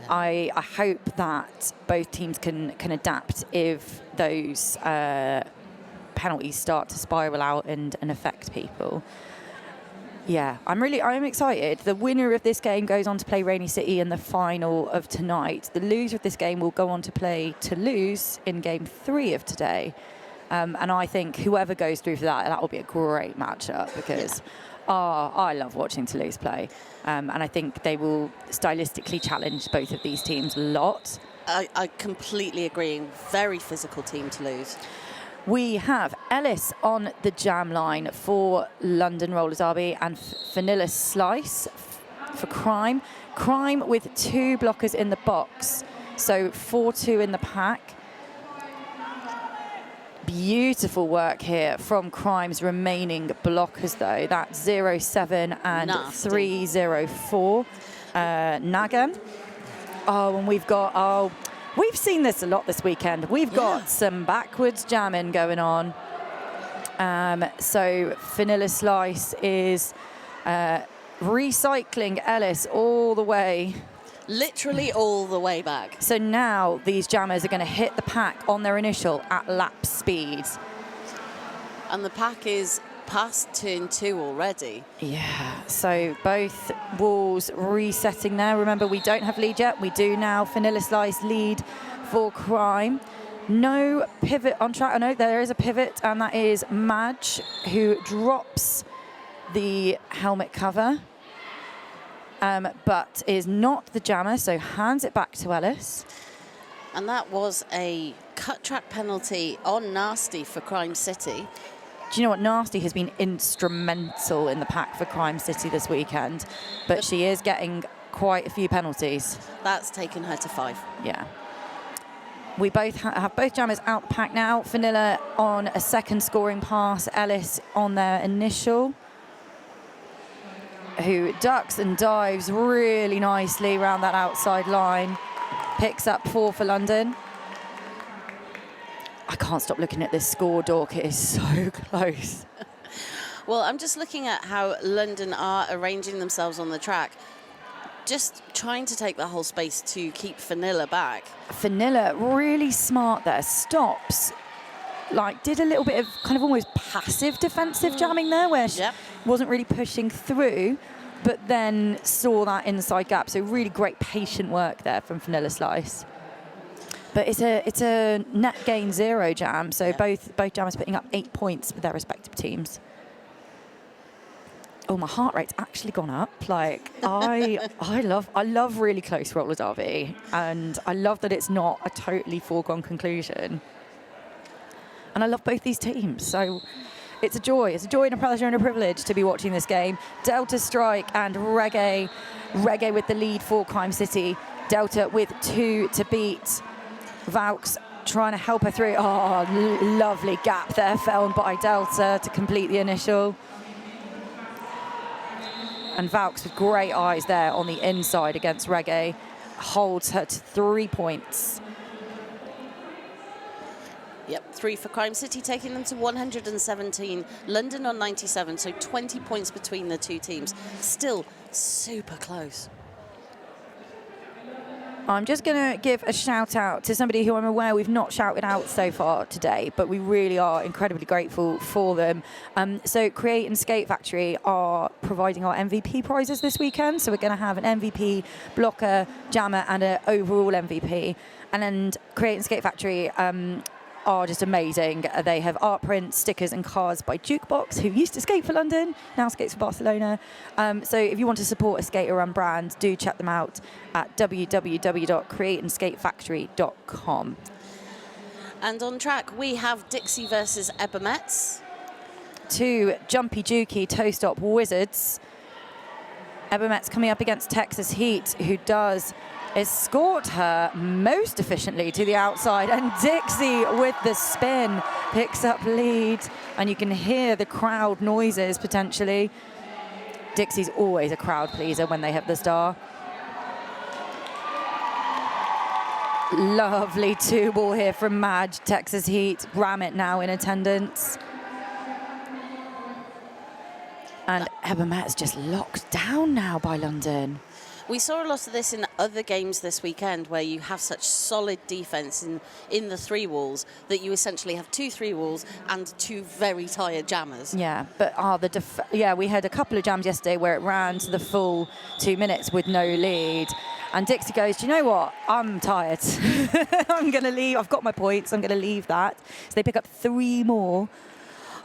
I hope that both teams can adapt if those penalties start to spiral out and affect people. Yeah, I'm excited. The winner of this game goes on to play Rainy City in the final of tonight. The loser of this game will go on to play Toulouse in game 3 of today. And I think whoever goes through for that will be a great matchup because I love watching Toulouse play. And I think they will stylistically challenge both of these teams a lot. I completely agree. Very physical team to lose. We have Ellis on the jam line for London Roller Derby and Vanilla Slice for Crime. Crime with 2 blockers in the box, so 4-2 in the pack. Beautiful work here from Crime's remaining blockers, though. That's 0-7 and Nasty. 3-0-4. Nagan. Oh, and we've got... We've seen this a lot this weekend. We've got some backwards jamming going on. So Vanilla Slice is recycling Ellis all the way. Literally all the way back. So now these jammers are going to hit the pack on their initial at lap speed. And the pack is past turn 2 already. Yeah, so both walls resetting there. Remember, we don't have lead yet. We do now. Vanilla Slice lead for Crime. No pivot on track. I know there is a pivot, and that is Madge, who drops the helmet cover, but is not the jammer, so hands it back to Ellis. And that was a cut track penalty on Nasty for Crime City. Do you know what? Nasty has been instrumental in the pack for Crime City this weekend, but she is getting quite a few penalties. That's taken her to 5. Yeah. We both have both jammers out the pack now. Vanilla on a second scoring pass. Ellis on their initial, who ducks and dives really nicely around that outside line. Picks up 4 for London. I can't stop looking at this score, Dork. It is so close. Well, I'm just looking at how London are arranging themselves on the track. Just trying to take the whole space to keep Vanilla back. Vanilla, really smart there. Stops, did a little bit of kind of almost passive defensive jamming there where she wasn't really pushing through, but then saw that inside gap. So really great patient work there from Vanilla Slice. But it's a net gain 0 jam, so both jammers putting up 8 points for their respective teams. Oh, my heart rate's actually gone up. I love really close roller derby, and I love that it's not a totally foregone conclusion. And I love both these teams, so it's a joy. It's a joy and a pleasure and a privilege to be watching this game. Delta Strike and Reggae with the lead for Crime City. Delta with 2 to beat. Vaux trying to help her through. Oh, lovely gap there found by Delta to complete the initial. And Vaux with great eyes there on the inside against Reggae. Holds her to 3 points. Yep, 3 for Crime City, taking them to 117. London on 97, so 20 points between the two teams. Still super close. I'm just going to give a shout out to somebody who I'm aware we've not shouted out so far today, but we really are incredibly grateful for them. So Create and Skate Factory are providing our MVP prizes this weekend. So we're going to have an MVP, blocker, jammer, and an overall MVP. And then Create and Skate Factory are just amazing. They have art prints, stickers and cards by Jukebox, who used to skate for London, now skates for Barcelona. So if you want to support a skater-run brand, do check them out at www.createandskatefactory.com. And on track, we have Dixie versus Ebermetz. 2 Jumpy Jukey toe-stop wizards. Ebermetz coming up against Texas Heat, who does escort her most efficiently to the outside, and Dixie with the spin picks up lead, and you can hear the crowd noises potentially. Dixie's always a crowd pleaser when they hit the star. Lovely 2-ball here from Madge. Texas Heat, Ramit now in attendance. And Ebermetz just locked down now by London. We saw a lot of this in other games this weekend, where you have such solid defence in the 3 walls that you essentially have 2 3 walls and 2 very tired jammers. Yeah, but we had a couple of jams yesterday where it ran to the full 2 minutes with no lead. And Dixie goes, do you know what? I'm tired. I'm going to leave. I've got my points. I'm going to leave that. So they pick up 3 more.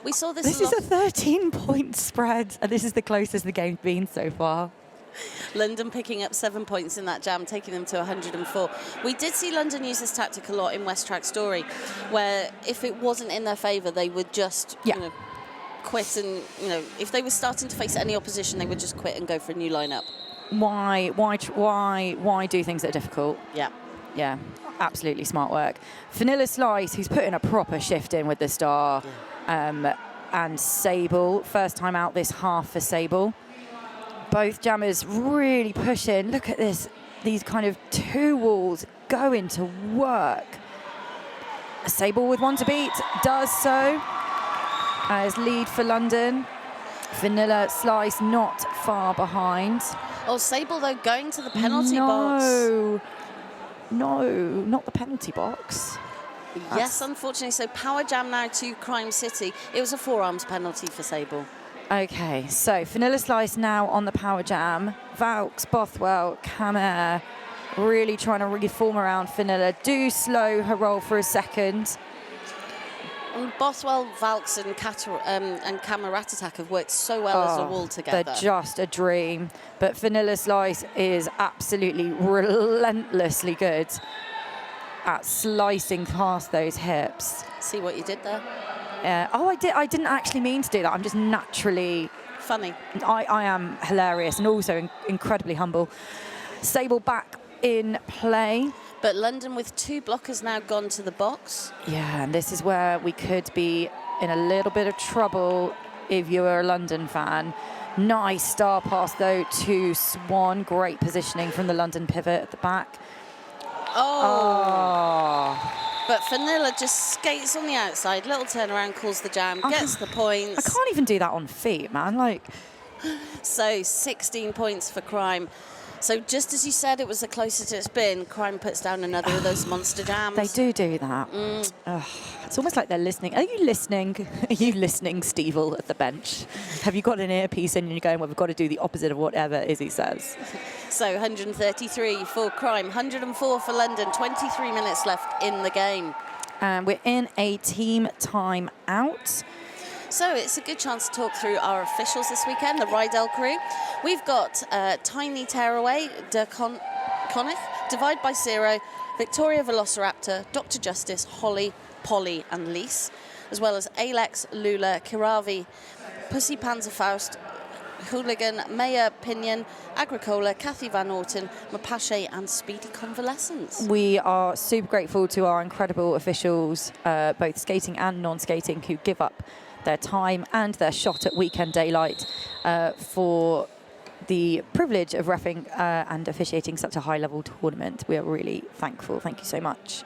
We saw this. This is a 13-point spread, and this is the closest the game's been so far. London picking up 7 points in that jam, taking them to 104. We did see London use this tactic a lot in West Track Story, where if it wasn't in their favour, they would just quit, and if they were starting to face any opposition, they would just quit and go for a new lineup. Why do things that are difficult? Yeah, absolutely smart work. Vanilla Slice, who's putting a proper shift in with the star, and Sable, first time out this half for Sable. Both jammers really pushing. Look at this, these kind of 2 walls going to work. Sable with 1 to beat, does so. As lead for London. Vanilla Slice not far behind. Oh, Sable though going to the penalty box. No, not the penalty box. Yes, unfortunately. So power jam now to Crime City. It was a forearms penalty for Sable. Okay, so Vanilla Slice now on the power jam. Vaux, Bothwell, Camer really trying to reform around Vanilla. Do slow her roll for a second. And Bothwell, Vaux and Camer Rat Attack have worked so well as a wall together. They're just a dream. But Vanilla Slice is absolutely relentlessly good at slicing past those hips. See what you did there? I didn't actually mean to do that. I'm just naturally funny. I am hilarious and also incredibly humble. Sable back in play. But London with 2 blockers now gone to the box. Yeah, and this is where we could be in a little bit of trouble if you're a London fan. Nice star pass though to Swan. Great positioning from the London pivot at the back. Oh. But Vanilla just skates on the outside. Little turnaround, calls the jam, gets the points. I can't even do that on feet, man. So 16 points for Crime. So just as you said, it was the closest it's been. Crime puts down another of those monster jams. They do that. It's almost like they're listening. Are you listening? Are you listening, Stevel, at the bench? Have you got an earpiece in and you're going, well, we've got to do the opposite of whatever Izzy says? So 133 for Crime, 104 for London, 23 minutes left in the game. And we're in a team time out. So it's a good chance to talk through our officials this weekend, the Rydell crew. We've got Tiny Tearaway, De Connick, Divide by Zero, Victoria Velociraptor, Dr. Justice, Holly, Polly and Lise, as well as Alex, Lula, Kiravi, Pussy Panzerfaust, Hooligan, Maya Pinion, Agricola, Kathy Van Orton, Mapache and Speedy Convalescence. We are super grateful to our incredible officials, both skating and non-skating, who give up their time and their shot at weekend daylight for the privilege of reffing and officiating such a high-level tournament. We are really thankful. Thank you so much.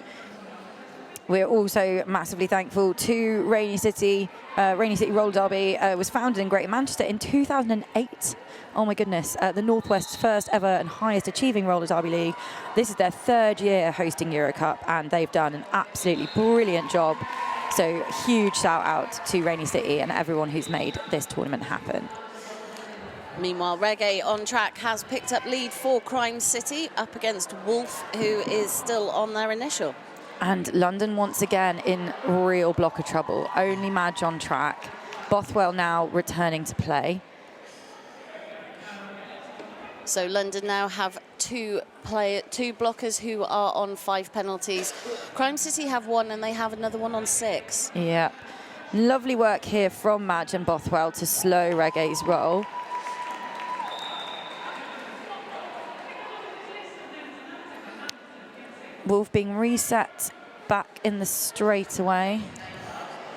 We're also massively thankful to Rainy City. Rainy City Roller Derby was founded in Greater Manchester in 2008. Oh my goodness, the Northwest's first ever and highest achieving roller derby league. This is their 3rd year hosting EuroCup, and they've done an absolutely brilliant job. So huge shout out to Rainy City and everyone who's made this tournament happen. Meanwhile, Reggae on track has picked up lead for Crime City up against Wolf, who is still on their initial. And London once again in real blocker trouble. Only Madge on track. Bothwell now returning to play. So London now have two blockers who are on 5 penalties. Crime City have 1 and they have another one on 6. Yeah. Lovely work here from Madge and Bothwell to slow Reggae's roll. Wolf being reset back in the straightaway.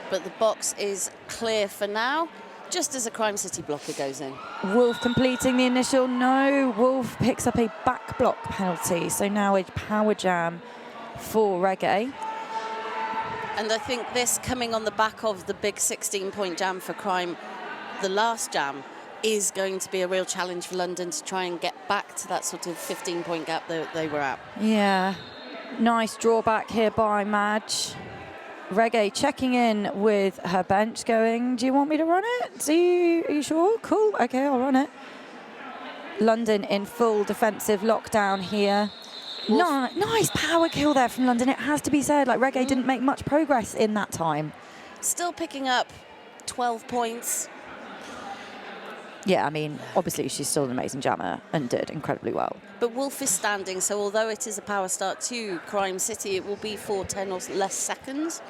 But the box is clear for now, just as a Crime City blocker goes in. Wolf completing the initial. No, Wolf picks up a back block penalty. So now a power jam for Reggae. And I think this coming on the back of the big 16-point jam for Crime, the last jam, is going to be a real challenge for London to try and get back to that sort of 15-point gap that they were at. Yeah. Nice drawback here by Madge. Reggae checking in with her bench going, do you want me to run it? Are you sure? Cool. Okay, I'll run it. London in full defensive lockdown here. Nice power kill there from London, it has to be said. Like, Reggae didn't make much progress in that time. Still picking up 12 points. Yeah, I mean, obviously she's still an amazing jammer and did incredibly well. But Wolf is standing, so although it is a power start to Crime City, it will be for 10 or less seconds.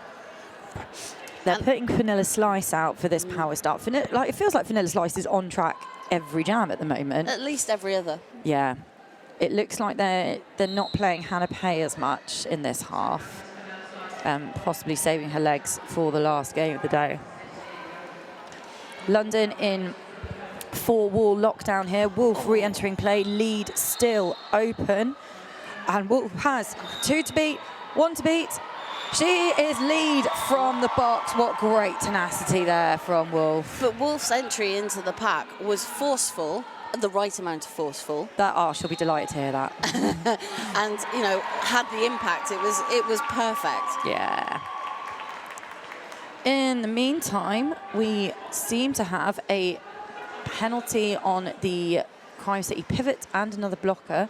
They're putting Vanilla Slice out for this power start. It feels like Vanilla Slice is on track every jam at the moment. At least every other. Yeah. It looks like they're not playing Hannah Pay as much in this half, possibly saving her legs for the last game of the day. London in 4-wall lockdown here. Wolf re-entering play, lead still open. And Wolf has 2 to beat, 1 to beat. She is lead from the box. What great tenacity there from Wolf. But Wolf's entry into the pack was forceful, the right amount of forceful. She'll be delighted to hear that. And, you know, had the impact. It was perfect. Yeah. In the meantime, we seem to have a penalty on the Crime City pivot and another blocker.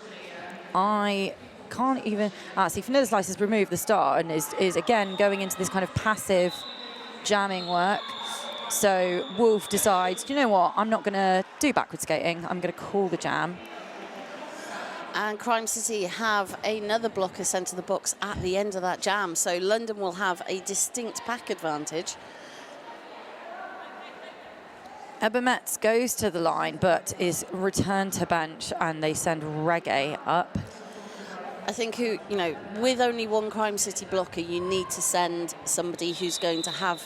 I can't even... see, Vanilla Slice has removed the star and is again going into this kind of passive jamming work. So Wolf decides, you know what, I'm not going to do backward skating. I'm going to call the jam. And Crime City have another blocker sent to the box at the end of that jam. So London will have a distinct pack advantage. Ebba Metz goes to the line, but is returned to bench, and they send Reggae up. I think with only one Crime City blocker, you need to send somebody who's going to have...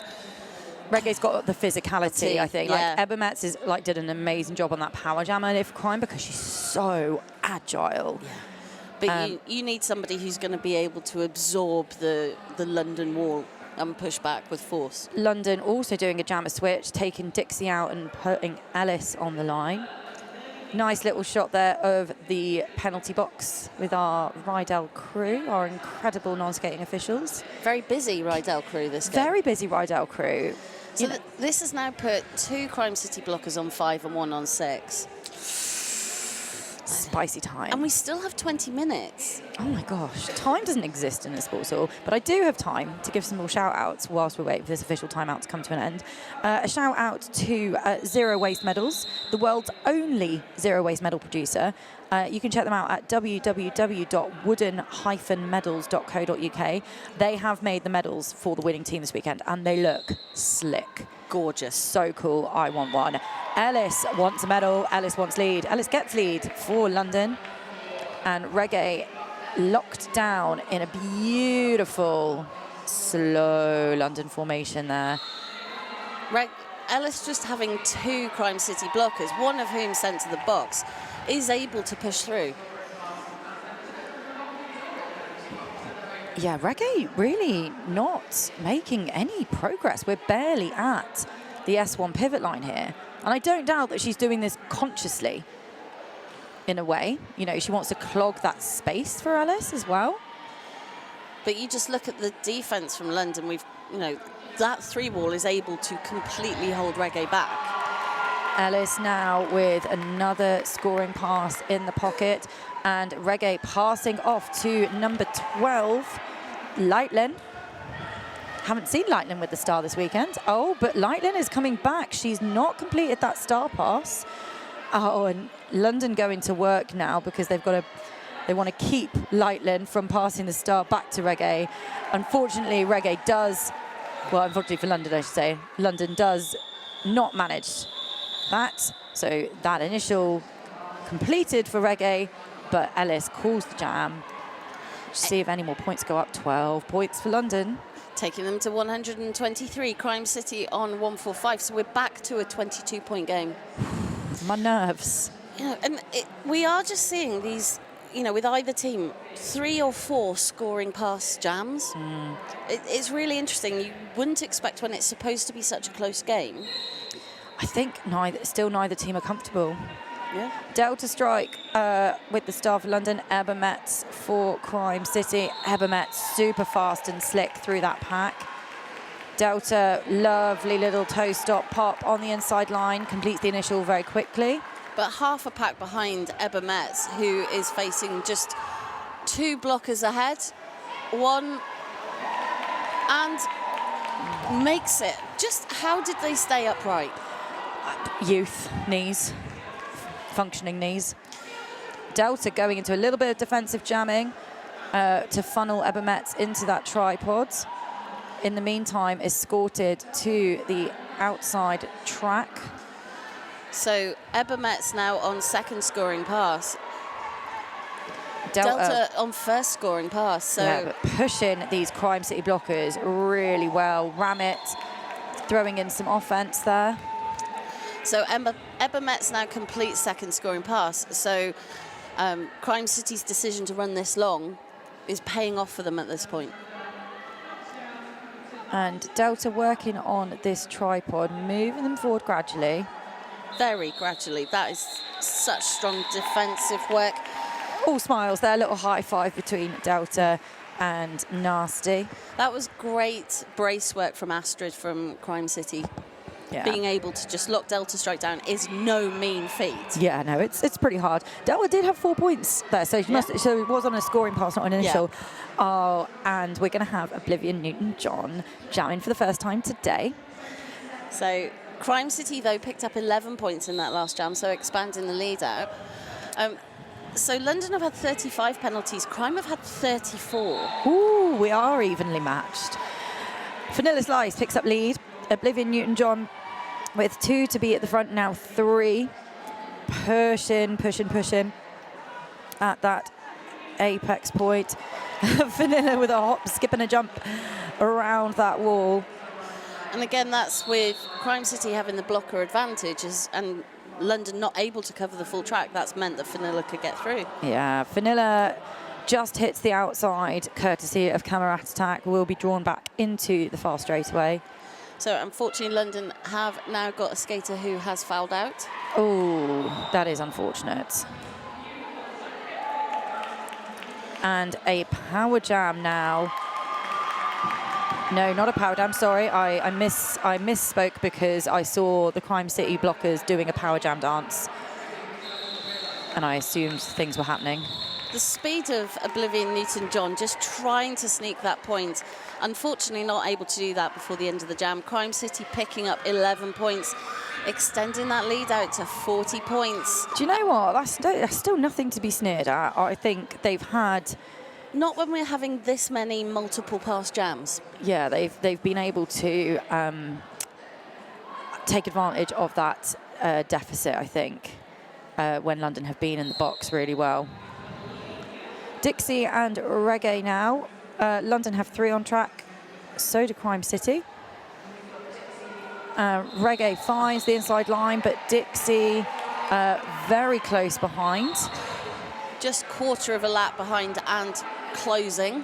Reggae's got the physicality, I think. Yeah. Like, Ebba Metz did an amazing job on that power jam earlier for Crime because she's so agile. Yeah. But you need somebody who's going to be able to absorb the London wall and push back with force. London also doing a jammer switch, taking Dixie out and putting Ellis on the line. Nice little shot there of the penalty box with our Rydell crew, our incredible non-skating officials. Very busy Rydell crew this game. Very busy Rydell crew. So this has now put 2 Crime City blockers on 5 and 1 on 6. Spicy time. And we still have 20 minutes. Oh my gosh, time doesn't exist in a sports hall, but I do have time to give some more shout outs whilst we wait for this official timeout to come to an end. A shout out to Zero Waste Medals, the world's only zero waste medal producer. You can check them out at www.wooden-medals.co.uk. They have made the medals for the winning team this weekend, and they look slick. Gorgeous. So cool. I want one. Ellis wants a medal. Ellis wants lead. Ellis gets lead for London. And Reggae locked down in a beautiful, slow London formation there. Ellis just having 2 Crime City blockers, one of whom sent to the box, is able to push through. Yeah, Reggae really not making any progress. We're barely at the S1 pivot line here. And I don't doubt that she's doing this consciously, in a way. You know, she wants to clog that space for Ellis as well. But you just look at the defence from London. That 3 wall is able to completely hold Reggae back. Ellis now with another scoring pass in the pocket, and Reggae passing off to number 12, Leitlin. Haven't seen Leitlin with the star this weekend. Oh, but Leitlin is coming back. She's not completed that star pass. Oh, and London going to work now because they want to keep Leitlin from passing the star back to Reggae. Unfortunately, Reggae does, well, unfortunately for London, I should say, London does not manage that. So that initial completed for Reggae, but Ellis calls the jam. See if any more points go up. 12 points for London. Taking them to 123. Crime City on 145. So we're back to a 22-point game. My nerves. We are just seeing these, with either team, 3 or 4 scoring pass jams. It's really interesting. You wouldn't expect when it's supposed to be such a close game. I think neither team are comfortable. Yeah. Delta Strike with the star for London. Ebba Metz for Crime City. Ebba Metz super fast and slick through that pack. Delta, lovely little toe stop pop on the inside line. Completes the initial very quickly. But half a pack behind Ebba Metz, who is facing just 2 blockers ahead. 1 and makes it. Just how did they stay upright? Youth, knees. Functioning knees. Delta going into a little bit of defensive jamming to funnel Ebba Metz into that tripod. In the meantime, escorted to the outside track. So Ebba Metz now on second scoring pass. Delta on first scoring pass. So yeah, but pushing these Crime City blockers really well. Ramit throwing in some offense there. So Ebba Metz now completes second scoring pass. So Crime City's decision to run this long is paying off for them at this point. And Delta working on this tripod, moving them forward gradually. Very gradually. That is such strong defensive work. All smiles there, a little high five between Delta and Nasty. That was great brace work from Astrid from Crime City. Yeah. Being able to just lock Delta Strike down is no mean feat. Yeah, no, it's pretty hard. Delta did have 4 points there, so so it was on a scoring pass, not an initial. Yeah. Oh, and we're going to have Oblivion Newton-John jamming for the first time today. So Crime City, though, picked up 11 points in that last jam, so expanding the lead out. So London have had 35 penalties. Crime have had 34. Ooh, we are evenly matched. Vanilla Slice picks up lead. Oblivion Newton-John with 2 to be at the front now, 3. Pushing at that apex point. Vanilla with a hop, skip and a jump around that wall. And again, that's with Crime City having the blocker advantage and London not able to cover the full track. That's meant that Vanilla could get through. Yeah, Vanilla just hits the outside, courtesy of Camerat Attack, will be drawn back into the far straightaway. So unfortunately, London have now got a skater who has fouled out. Oh, that is unfortunate. And a power jam now. No, not a power jam, sorry. I misspoke because I saw the Crime City blockers doing a power jam dance. And I assumed things were happening. The speed of Oblivion Newton-John just trying to sneak that point. Unfortunately, not able to do that before the end of the jam. Crime City picking up 11 points, extending that lead out to 40 points. Do you know what? That's still nothing to be sneered at. I think they've had... Not when we're having this many multiple pass jams. Yeah, they've been able to take advantage of that deficit, I think, when London have been in the box really well. Dixie and Reggae now. London have 3 on track. So do Crime City. Reggae finds the inside line, but Dixie very close behind. Just quarter of a lap behind and closing.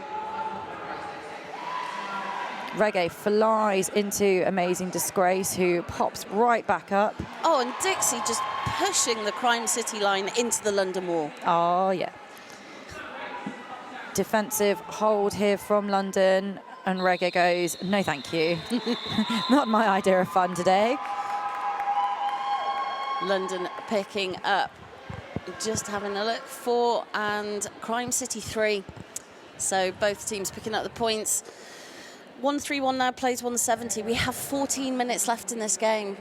Reggae flies into Amazing Disgrace, who pops right back up. Oh, and Dixie just pushing the Crime City line into the London Wall. Oh, yeah. Defensive hold here from London, and Reggae goes, no thank you. Not my idea of fun today. London picking up, just having a look, 4 and Crime City 3. So both teams picking up the points. 1-3-1 now plays 170. We have 14 minutes left in this game.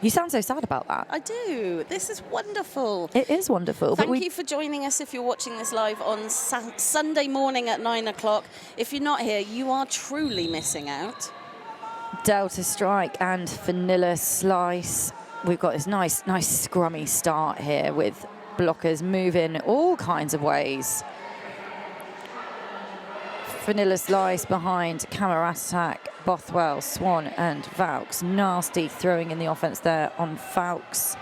You sound so sad about that. I do. This is wonderful. It is wonderful. Thank you for joining us if you're watching this live on Sunday morning at 9 o'clock. If you're not here, you are truly missing out. Delta Strike and Vanilla Slice. We've got this nice scrummy start here with blockers moving all kinds of ways. Vanilla Slice behind Cameras Attack, Bothwell, Swan and Vaux. Nasty throwing in the offense there on Vaux.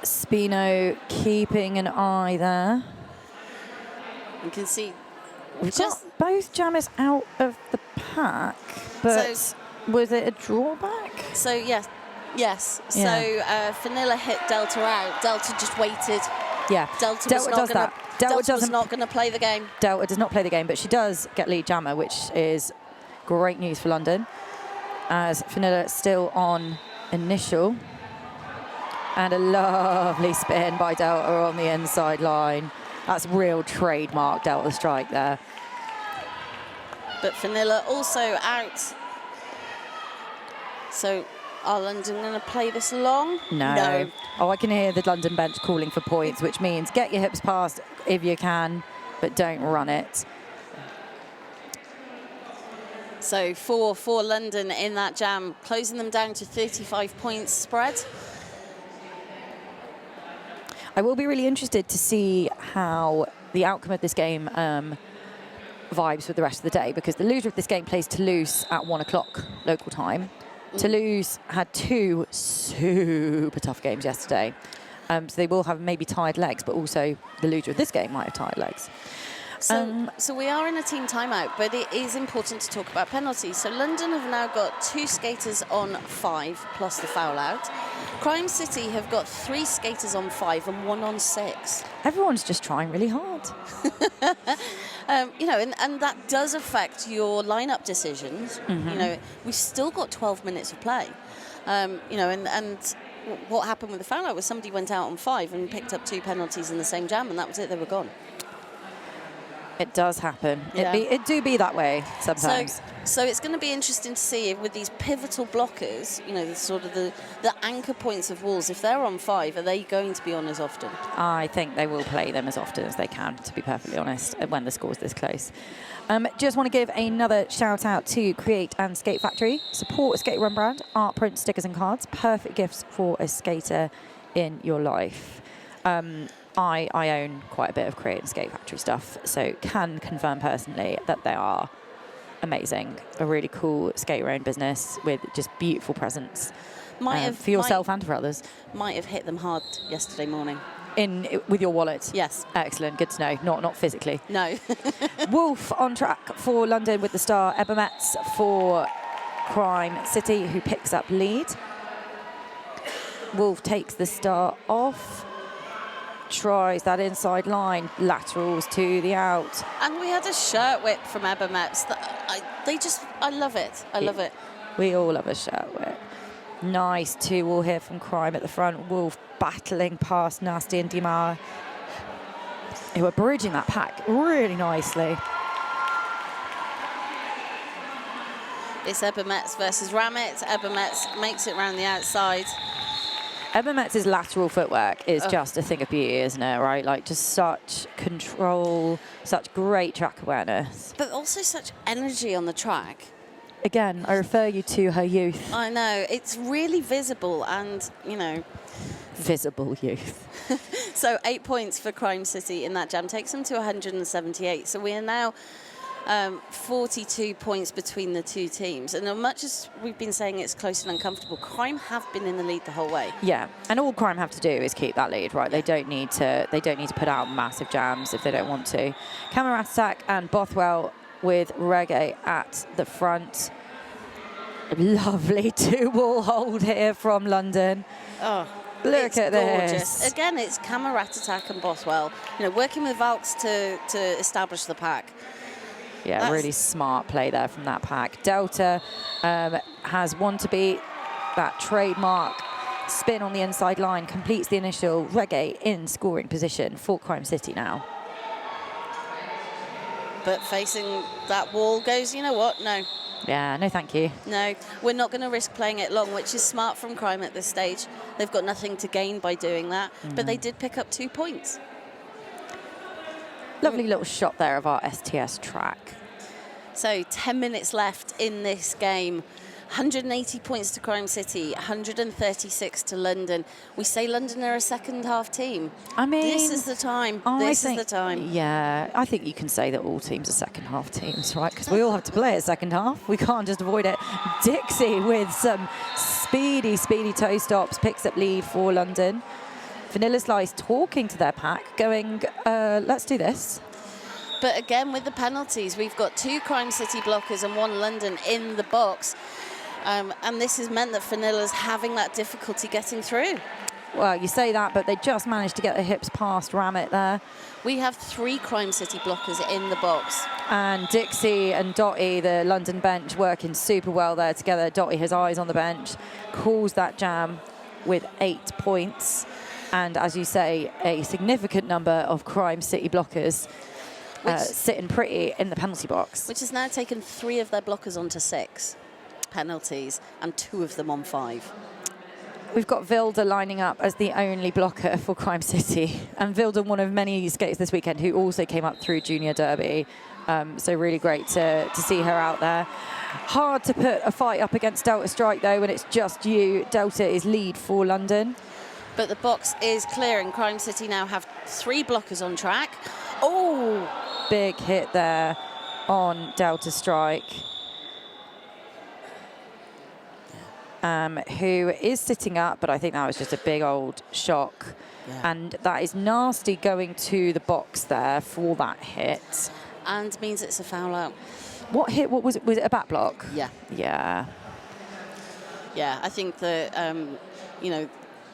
Spino keeping an eye there. You can see We've got both jammers out of the pack, but So- was it a drawback? So, yes. Yeah. So, Vanilla hit Delta out. Delta just waited. Yeah, Delta does that. Delta was not going to play the game. Delta does not play the game, but she does get lead jammer, which is great news for London, as Vanilla still on initial. And a lovely spin by Delta on the inside line. That's real trademark Delta Strike there. But Vanilla also out. So, are London going to play this long? No. Oh, I can hear the London bench calling for points, which means get your hips past if you can, but don't run it. So, for London in that jam, closing them down to 35 points spread. I will be really interested to see how the outcome of this game vibes for the rest of the day, because the loser of this game plays Toulouse at 1 o'clock local time. Toulouse had 2 super tough games yesterday. So they will have maybe tired legs, but also the loser of this game might have tired legs. So we are in a team timeout, but it is important to talk about penalties. So London have now got 2 skaters on 5 plus the foul out. Crime City have got 3 skaters on 5 and 1 on 6. Everyone's just trying really hard. You know, and that does affect your lineup decisions. Mm-hmm. You know, we've still got 12 minutes of play. You know, and what happened with the foul out was somebody went out on 5 and picked up 2 penalties in the same jam, and that was it. They were gone. It does happen. Yeah. It do be that way sometimes. So it's going to be interesting to see if with these pivotal blockers, you know, the sort of the anchor points of walls, if they're on 5, are they going to be on as often? I think they will play them as often as they can, to be perfectly honest, when the score's this close. Just want to give another shout out to Create and Skate Factory. Support a skate run brand, art, print, stickers and cards. Perfect gifts for a skater in your life. I own quite a bit of Create and Skate Factory stuff, so can confirm personally that they are amazing. A really cool skate-owned business with just beautiful presents for yourself and for others. Might have hit them hard yesterday morning. With your wallet? Yes. Excellent, good to know. Not physically. No. Wolf on track for London with the star. Ebba Metz for Crime City, who picks up lead. Wolf takes the star off. Tries that inside line, laterals to the out. And we had a shirt whip from Ebba Metz. I love it. I love it. We all love a shirt whip. Nice 2-all here from Crime at the front. Wolf battling past Nasty and Dimar, who are bridging that pack really nicely. It's Ebba Metz versus Ramit. Ebba Metz makes it round the outside. Ebba Metz's lateral footwork is just a thing of beauty, isn't it, right? Like, just such control, such great track awareness. But also such energy on the track. Again, I refer you to her youth. I know. It's really visible and, you know. Visible youth. So 8 points for Crime City in that jam takes them to 178. So we are now 42 points between the two teams. And as much as we've been saying it's close and uncomfortable, Crime have been in the lead the whole way. Yeah, and all Crime have to do is keep that lead, right? They don't need to put out massive jams if they don't want to. Cameratattack and Bothwell with Reggae at the front. Lovely 2-wall hold here from London. Oh, look at gorgeous. this. Again, it's Cameratattack and Bothwell, working with Valks to establish the pack. Yeah, That's really smart play there from that pack. Delta has one to beat. That trademark spin on the inside line completes the initial. Reggae in scoring position for Crime City now. But facing that wall goes, you know what? No. Yeah, no thank you. No, we're not going to risk playing it long, which is smart from Crime at this stage. They've got nothing to gain by doing that, but they did pick up 2 points. Lovely little shot there of our STS track. So 10 minutes left in this game. 180 points to Crime City, 136 to London. We say London are a second half team. I mean, this is the time. This is the time. Yeah, I think you can say that all teams are second half teams, right? Because we all have to play a second half. We can't just avoid it. Dixie with some speedy toe stops, picks up lead for London. Vanilla Slice talking to their pack, going, let's do this. But again, with the penalties, we've got 2 Crime City blockers and 1 London in the box. And this has meant that Fanilla's having that difficulty getting through. Well, you say that, but they just managed to get their hips past Ramit there. We have 3 Crime City blockers in the box. And Dixie and Dottie, the London bench, working super well there together. Dottie has eyes on the bench, calls that jam with 8 points. And as you say, a significant number of Crime City blockers sitting pretty in the penalty box. Which has now taken 3 of their blockers onto 6 penalties and 2 of them on 5. We've got Vilda lining up as the only blocker for Crime City. And Vilda, one of many skaters this weekend who also came up through Junior Derby. So really great to see her out there. Hard to put a fight up against Delta Strike, though, when it's just you. Delta is lead for London. But the box is clear, and Crime City now have 3 blockers on track. Oh! Big hit there on Delta Strike. Who is sitting up, but I think that was just a big old shock. Yeah. And that is nasty going to the box there for that hit. And means it's a foul out. What hit? What was it? Was it a back block? Yeah. Yeah. Yeah, I think that,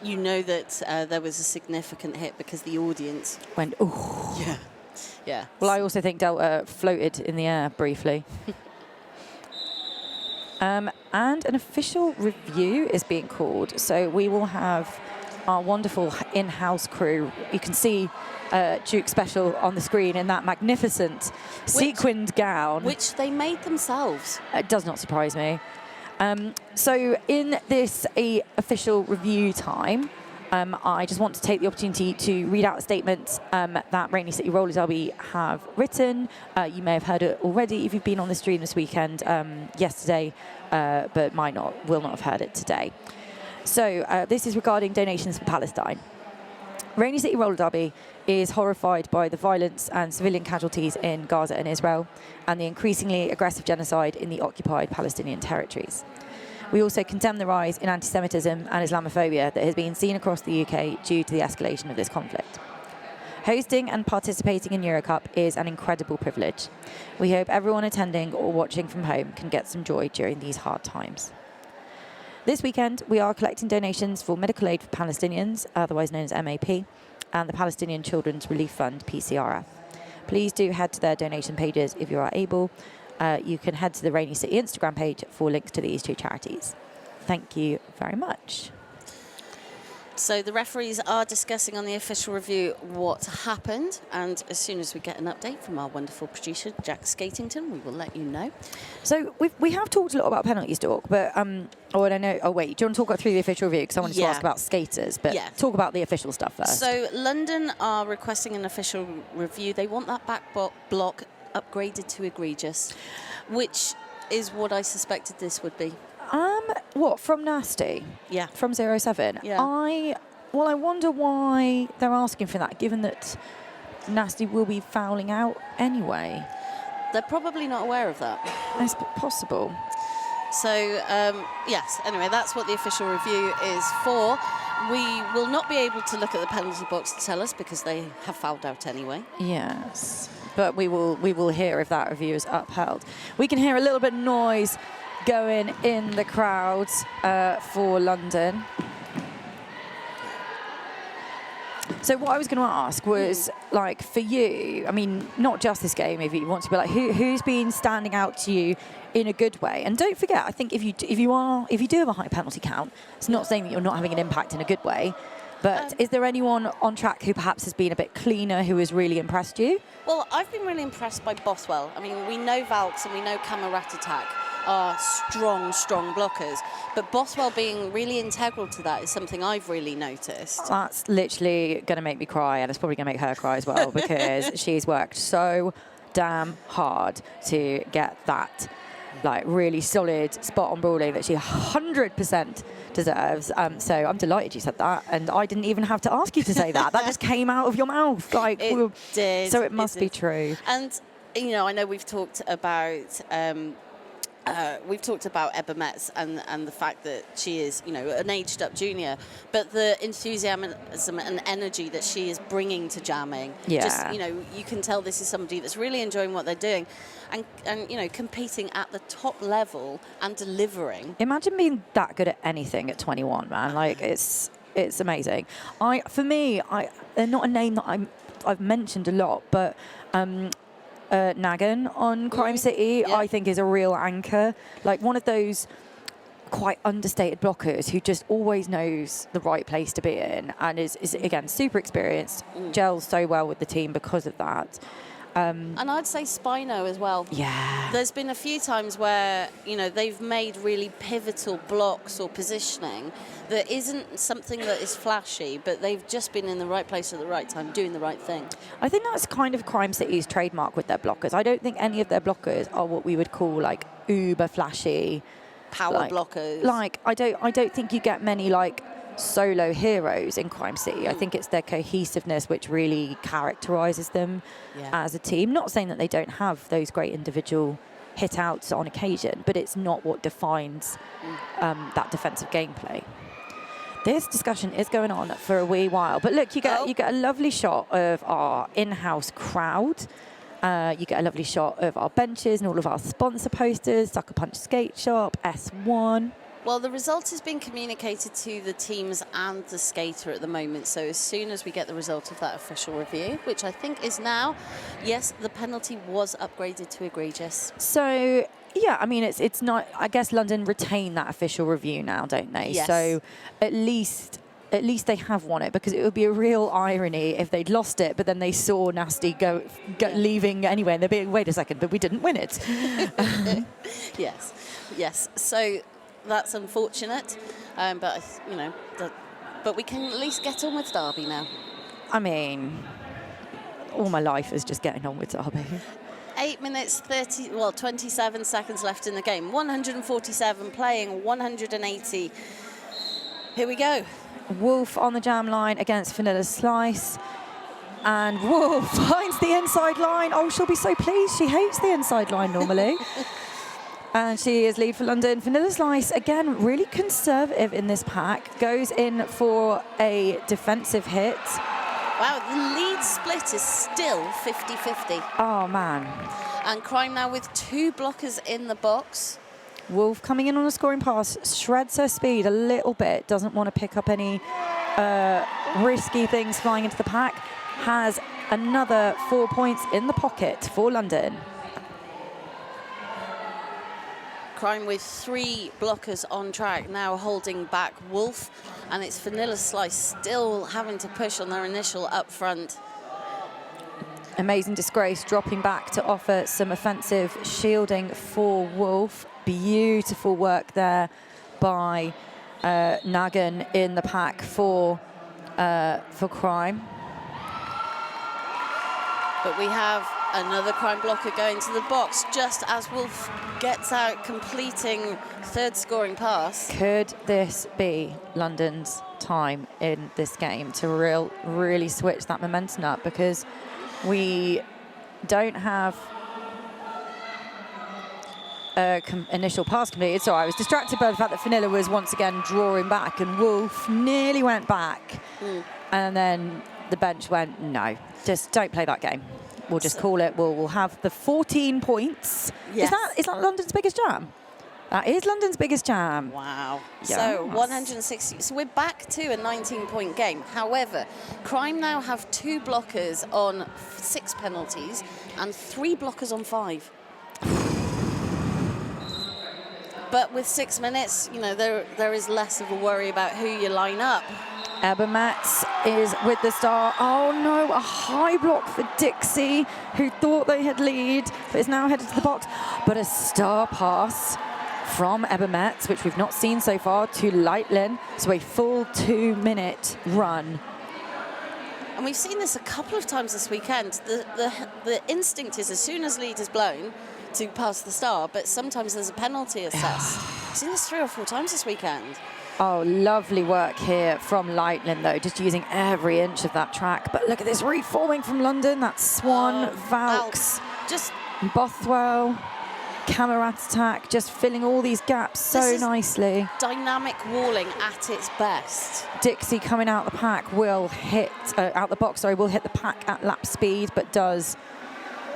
you know that there was a significant hit because the audience went, ooh. Yeah. Yeah. Well, I also think Delta floated in the air briefly. And an official review is being called. So we will have our wonderful in-house crew. You can see Duke Special on the screen in that magnificent sequined gown. Which they made themselves. It does not surprise me. So in this official review time, I just want to take the opportunity to read out a statement that Rainy City Roller Derby have written. You may have heard it already if you've been on the stream this weekend yesterday, but will not have heard it today. So this is regarding donations for Palestine. Rainy City Roller Derby is horrified by the violence and civilian casualties in Gaza and Israel and the increasingly aggressive genocide in the occupied Palestinian territories. We also condemn the rise in anti-Semitism and Islamophobia that has been seen across the UK due to the escalation of this conflict. Hosting and participating in EuroCup is an incredible privilege. We hope everyone attending or watching from home can get some joy during these hard times. This weekend, we are collecting donations for Medical Aid for Palestinians, otherwise known as MAP, and the Palestinian Children's Relief Fund, PCRF. Please do head to their donation pages if you are able. You can head to the Rainy City Instagram page for links to these 2 charities. Thank you very much. So the referees are discussing on the official review what happened, and as soon as we get an update from our wonderful producer, Jack Skatington, we will let you know. So we have talked a lot about penalties, Dork, but I don't know. Oh wait, do you want to talk through the official review? Because I wanted to ask about skaters, but talk about the official stuff first. So London are requesting an official review. They want that back block upgraded to egregious, which is what I suspected this would be. What, from Nasty? Yeah. From 07? Yeah. I wonder why they're asking for that, given that Nasty will be fouling out anyway. They're probably not aware of that. It's possible. So, yes, anyway, that's what the official review is for. We will not be able to look at the penalty box to tell us because they have fouled out anyway. Yes, but we will hear if that review is upheld. We can hear a little bit of noise going in the crowds for London. So what I was going to ask was, like, for you, I mean, not just this game, if you want to, but like, who's been standing out to you in a good way? And don't forget, I think if you do have a high penalty count, it's not saying that you're not having an impact in a good way. But is there anyone on track who perhaps has been a bit cleaner, who has really impressed you? Well, I've been really impressed by Bothwell. I mean, we know Valks and we know Camerat Attack are strong blockers. But Bothwell being really integral to that is something I've really noticed. That's literally going to make me cry, and it's probably going to make her cry as well, because she's worked so damn hard to get that like really solid spot on brawling that she 100% deserves. So I'm delighted you said that, and I didn't even have to ask you to say that. That just came out of your mouth. Like, it did. So it must be true. And, you know, I know we've talked about Ebba Metz and the fact that she is, you know, an aged-up junior, but the enthusiasm and energy that she is bringing to jamming, just, you know, you can tell this is somebody that's really enjoying what they're doing, and you know, competing at the top level and delivering. Imagine being that good at anything at 21, man. Like, it's amazing. They're not a name that I've mentioned a lot, but. Nagan on Crime City, I think, is a real anchor. Like, one of those quite understated blockers who just always knows the right place to be in, and is again, super experienced, gels so well with the team because of that. And I'd say Spino as well. Yeah. There's been a few times where, you know, they've made really pivotal blocks or positioning that isn't something that is flashy, but they've just been in the right place at the right time, doing the right thing. I think that's kind of Crime City's trademark with their blockers. I don't think any of their blockers are what we would call like uber flashy power blockers. Like, I don't think you get many like solo heroes in Crime City. I think it's their cohesiveness which really characterises them as a team. Not saying that they don't have those great individual hit outs on occasion, but it's not what defines that defensive gameplay. This discussion is going on for a wee while, but look, you get a lovely shot of our in-house crowd. You get a lovely shot of our benches and all of our sponsor posters, Sucker Punch Skate Shop, S1. Well, the result has been communicated to the teams and the skater at the moment. So as soon as we get the result of that official review, which I think is now, yes, the penalty was upgraded to egregious. So, yeah, I mean, it's not, I guess London retain that official review now, don't they? Yes. So at least they have won it, because it would be a real irony if they'd lost it, but then they saw Nasty go leaving anyway, and they'd be, wait a second, but we didn't win it. Yes. So that's unfortunate, but you know, but we can at least get on with Derby now. I mean, all my life is just getting on with Derby. 8 minutes 27 seconds left in the game. 147 playing 180. Here we go. Wolf on the jam line against Vanilla Slice. And Wolf finds the inside line. Oh, she'll be so pleased. She hates the inside line normally. And she is lead for London. Vanilla Slice, again, really conservative in this pack. Goes in for a defensive hit. Wow, the lead split is still 50-50. Oh, man. And Crime now with 2 blockers in the box. Wolf coming in on a scoring pass, shreds her speed a little bit, doesn't want to pick up any risky things flying into the pack. Has another 4 points in the pocket for London. Crime with 3 blockers on track, now holding back Wolf, and it's Vanilla Slice still having to push on their initial up front. Amazing Disgrace dropping back to offer some offensive shielding for Wolf. Beautiful work there by Nagan in the pack for Crime. But we have another Crime blocker going to the box just as Wolf gets out, completing 3rd scoring pass. Could this be London's time in this game to really switch that momentum up? Because we don't have initial pass completed. So I was distracted by the fact that Fanilla was once again drawing back, and Wolf nearly went back. And then the bench went, no, just don't play that game. We'll just call it. We'll have the 14 points. Yes. Is that London's biggest jam? That is London's biggest jam. Wow. Yes. So 160. So we're back to a 19-point game. However, Crime now have 2 blockers on 6 penalties and 3 blockers on 5. But with 6 minutes, you know, there is less of a worry about who you line up. Ebermetz is with the star. Oh no, a high block for Dixie, who thought they had lead, but is now headed to the box. But a star pass from Ebermetz, which we've not seen so far, to Leitlin. So a full 2-minute run. And we've seen this a couple of times this weekend. The instinct is as soon as lead is blown to pass the star, but sometimes there's a penalty assessed. I've seen this 3 or 4 times this weekend. Oh, lovely work here from Leitlin, though, just using every inch of that track. But look at this reforming from London. That's Swan, Valks, just Bothwell, Camerat attack, just filling all these gaps so nicely. Dynamic walling at its best. Dixie coming out the pack will hit, out the box, sorry, will hit the pack at lap speed, but does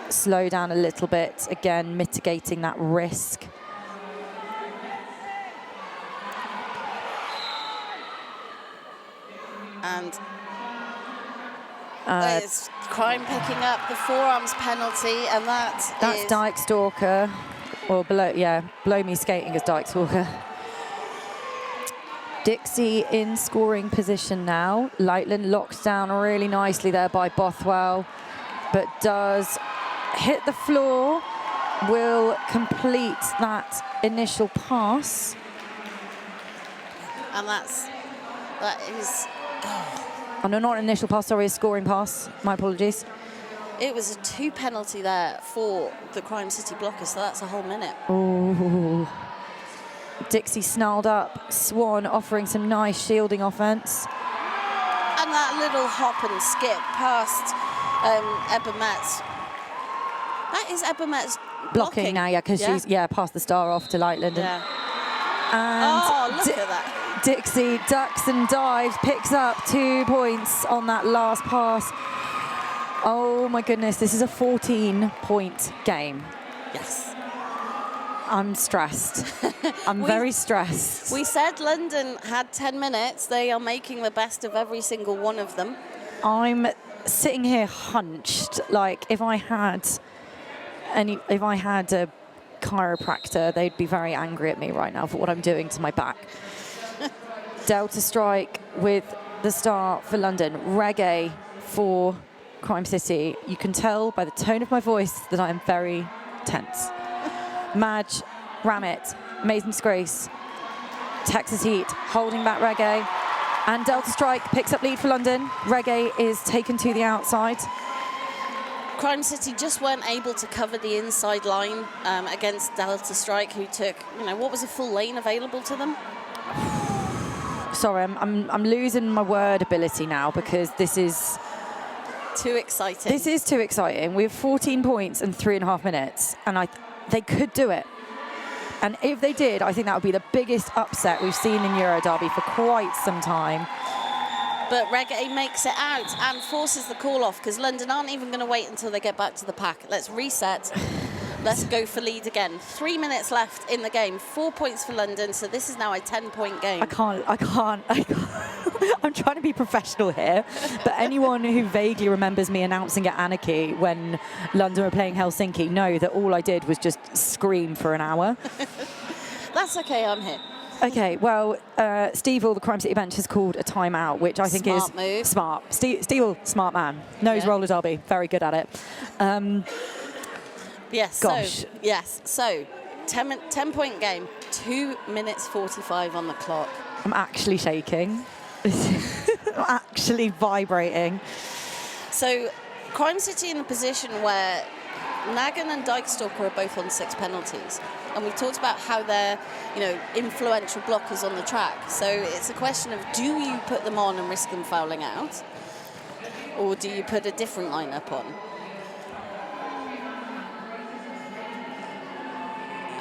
slow down a little bit, again, mitigating that risk. And there's Crime picking up the forearms penalty, and that's Dyke Stalker, or below me skating as Dyke Stalker. Dixie in scoring position now. Leitlin locked down really nicely there by Bothwell, but does hit the floor, will complete that initial pass. And that is... Oh no, not an initial pass, sorry, a scoring pass. My apologies. It was a 2 penalty there for the Crime City blockers, so that's a whole minute. Oh, Dixie snarled up. Swan offering some nice shielding offense. And that little hop and skip past Ebermetz. That is Ebermetz Blocking now, yeah, because she's passed the star off to Leitlin. Yeah. And look at that. Dixie ducks and dives, picks up 2 points on that last pass. Oh my goodness, this is a 14-point game. Yes. I'm stressed. I'm very stressed. We said London had 10 minutes. They are making the best of every single one of them. I'm sitting here hunched, like if I had a chiropractor, they'd be very angry at me right now for what I'm doing to my back. Delta Strike with the star for London. Reggae for Crime City. You can tell by the tone of my voice that I am very tense. Madge, Ramit, Amazing Disgrace, Texas Heat holding back Reggae. And Delta Strike picks up lead for London. Reggae is taken to the outside. Crime City just weren't able to cover the inside line against Delta Strike, who took, what was a full lane available to them? Sorry, I'm losing my word ability now because this is too exciting. This is too exciting. We have 14 points and 3.5 minutes, and they could do it. And if they did, I think that would be the biggest upset we've seen in Euro Derby for quite some time. But Reggae makes it out and forces the call off because London aren't even going to wait until they get back to the pack. Let's reset. Let's go for lead again. 3 minutes left in the game. 4 points for London, so this is now a 10-point game. I can't. I'm trying to be professional here, but anyone who vaguely remembers me announcing at Anarchy when London were playing Helsinki know that all I did was just scream for an hour. That's okay, I'm here. Okay, well, Steve, the Crime City bench, has called a timeout, which I think is move. Smart. Steve, smart man, knows roller derby, very good at it. Yes. Gosh. So 10-point game, 2 minutes 45 on the clock. I'm actually shaking. I'm actually vibrating. So Crime City in the position where Nagan and Dykestalker are both on 6 penalties. And we've talked about how they're, influential blockers on the track. So it's a question of, do you put them on and risk them fouling out? Or do you put a different lineup on?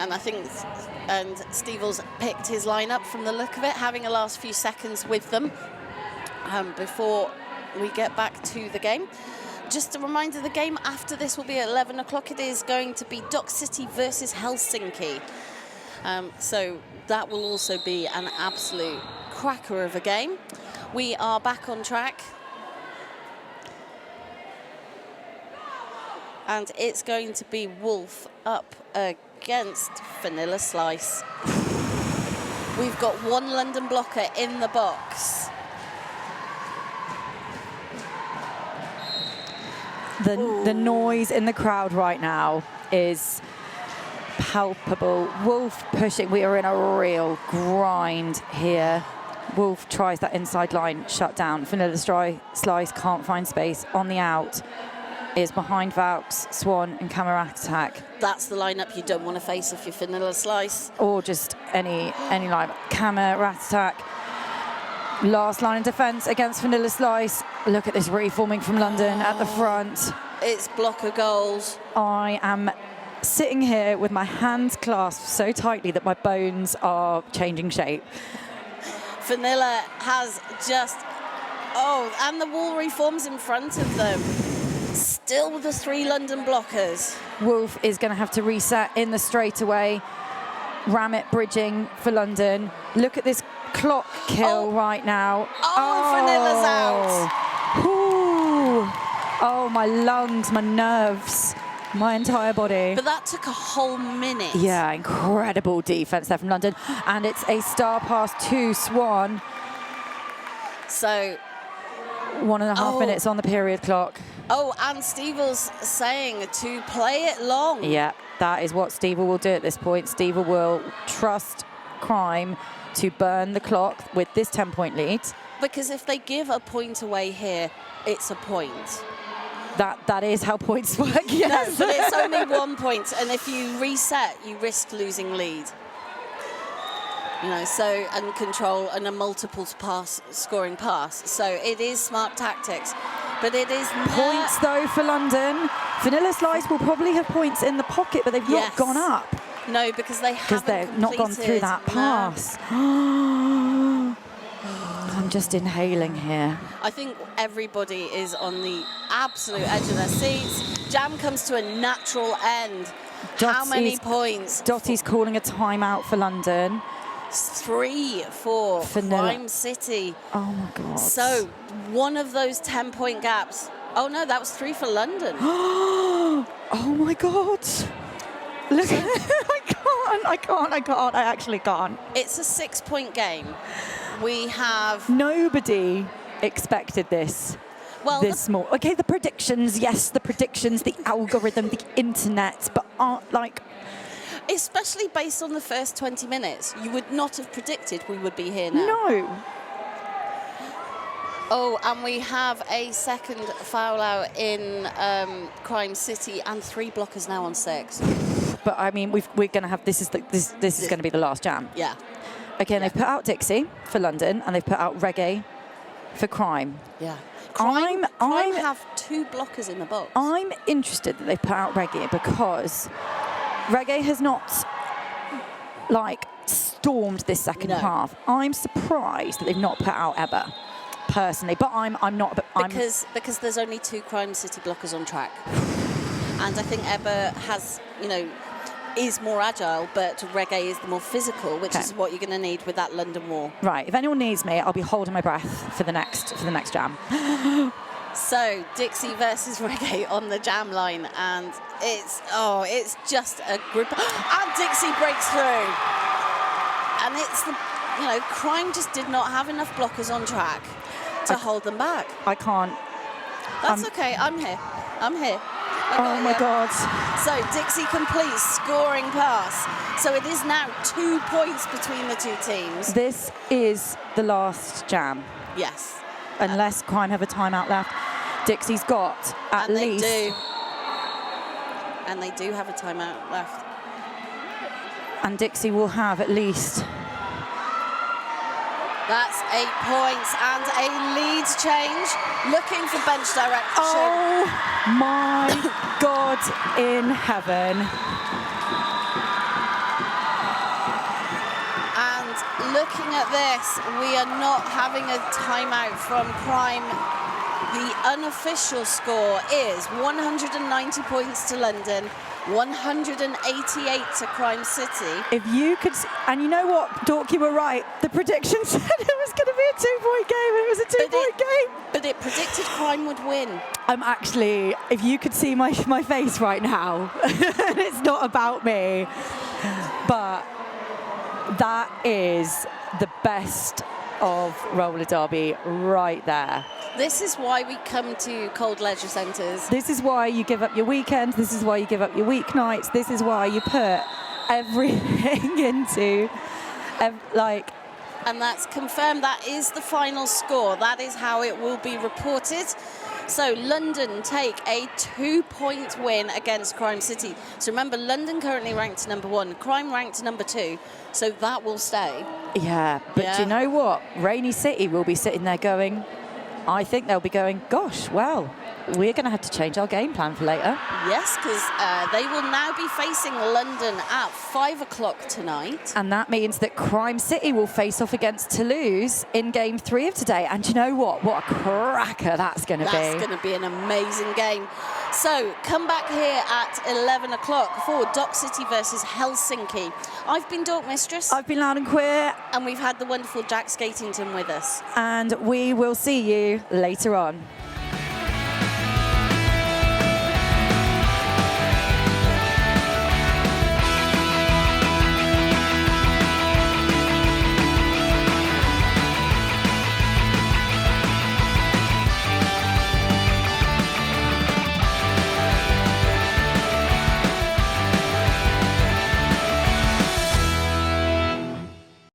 And I think Stevel's picked his lineup from the look of it, having a last few seconds with them before we get back to the game. Just a reminder, the game after this will be at 11 o'clock. It is going to be Dock City versus Helsinki. So that will also be an absolute cracker of a game. We are back on track. And it's going to be Wolf up against Vanilla Slice. We've got one London blocker in the box. The noise in the crowd right now is palpable. Wolf pushing. We are in a real grind here. Wolf tries that inside line, shut down. Vanilla Slice can't find space. On the out is behind Valks, Swan and Camera Attack. That's the lineup you don't want to face if you're Vanilla Slice. Or just any line. Camera Attack. Last line of defence against Vanilla Slice. Look at this reforming from London at the front. It's blocker goals. I am sitting here with my hands clasped so tightly that my bones are changing shape. Vanilla has just, and the wall reforms in front of them. Still with the 3 London blockers. Wolf is going to have to reset in the straightaway. Ramit bridging for London. Look at this clock kill right now. Vanilla's out. Ooh. Oh, my lungs, my nerves, my entire body. But that took a whole minute. Yeah, incredible defense there from London. And it's a star pass to Swan. So 1.5 minutes on the period clock. And Stevel's saying to play it long. Yeah, that is what Stevel will do at this point. Stevel will trust Crime to burn the clock with this 10-point lead. Because if they give a point away here, it's a point. That is how points work, yes. No, but it's only 1 point, and if you reset, you risk losing lead. You know, so, and control and a multiple scoring pass. So it is smart tactics, but it is points though for London. Vanilla Slice will probably have points in the pocket, but they've not gone up. No, because they haven't they've not gone through that pass. No. I'm just inhaling here. I think everybody is on the absolute edge of their seats. Jam comes to a natural end. How many points? Dottie's calling a timeout for London. 3 for Crime City. Oh my God. So one of those 10-point gaps. Oh no, that was 3 for London. Oh my God. Look, I actually can't. It's a 6-point game. We have... Nobody expected this. Well, this small. Okay, the predictions, yes, the algorithm, the internet, but aren't like... Especially based on the first 20 minutes, you would not have predicted we would be here now. No. Oh, and we have a second foul out in Crime City and 3 blockers now on 6. But I mean, we're going to have this is going to be the last jam. Yeah. Okay, they've put out Dixie for London and they've put out Reggae for Crime. Yeah. Crime have 2 blockers in the box. I'm interested that they've put out Reggae because Reggae has not stormed this second half. I'm surprised that they've not put out Ebba, personally, but I'm not. Because there's only 2 Crime City blockers on track, and I think Ebba has, is more agile, but Reggae is the more physical, which is what you're going to need with that London wall. Right. If anyone needs me, I'll be holding my breath for the next jam. So Dixie versus Reggae on the jam line, and it's just a group. And Dixie breaks through, and it's Crime just did not have enough blockers on track to hold them back. I can't. That's okay. I'm here. Oh my God. So Dixie completes scoring pass. So it is now 2 points between the 2 teams. This is the last jam. Yes. Unless Crime have a timeout left. Dixie's got at least. And they do have a timeout left. And Dixie will have at least. That's 8 points and a lead change. Looking for bench direction. Oh my God in heaven. looking at this, we are not having a timeout from Crime. The unofficial score is 190 points to London, 188 to Crime City. If you could, and you know what, Dork, you were right. The prediction said it was going to be a 2-point game, and it was a 2-point game. But it predicted Crime would win. I'm actually, if you could see my face right now, and it's not about me, but that is the best of roller derby right there. This is why we come to cold leisure centres. This is why you give up your weekends. This is why you give up your weeknights. This is why you put everything into, like... And that's confirmed. That is the final score. That is how it will be reported. So London take a 2-point win against Crime City. So remember, London currently ranked number 1, Crime ranked number 2. So that will stay. Yeah, but do you know what? Rainy City will be sitting there going, I think they'll be going, gosh, well, we're going to have to change our game plan for later. Yes, because they will now be facing London at 5 o'clock tonight. And that means that Crime City will face off against Toulouse in game 3 of today. And do you know what? What a cracker that's going to be. That's going to be an amazing game. So come back here at 11 o'clock for Dock City versus Helsinki. I've been Dork Mistress. I've been Loud and Queer. And we've had the wonderful Jack Skatington with us. And we will see you later on.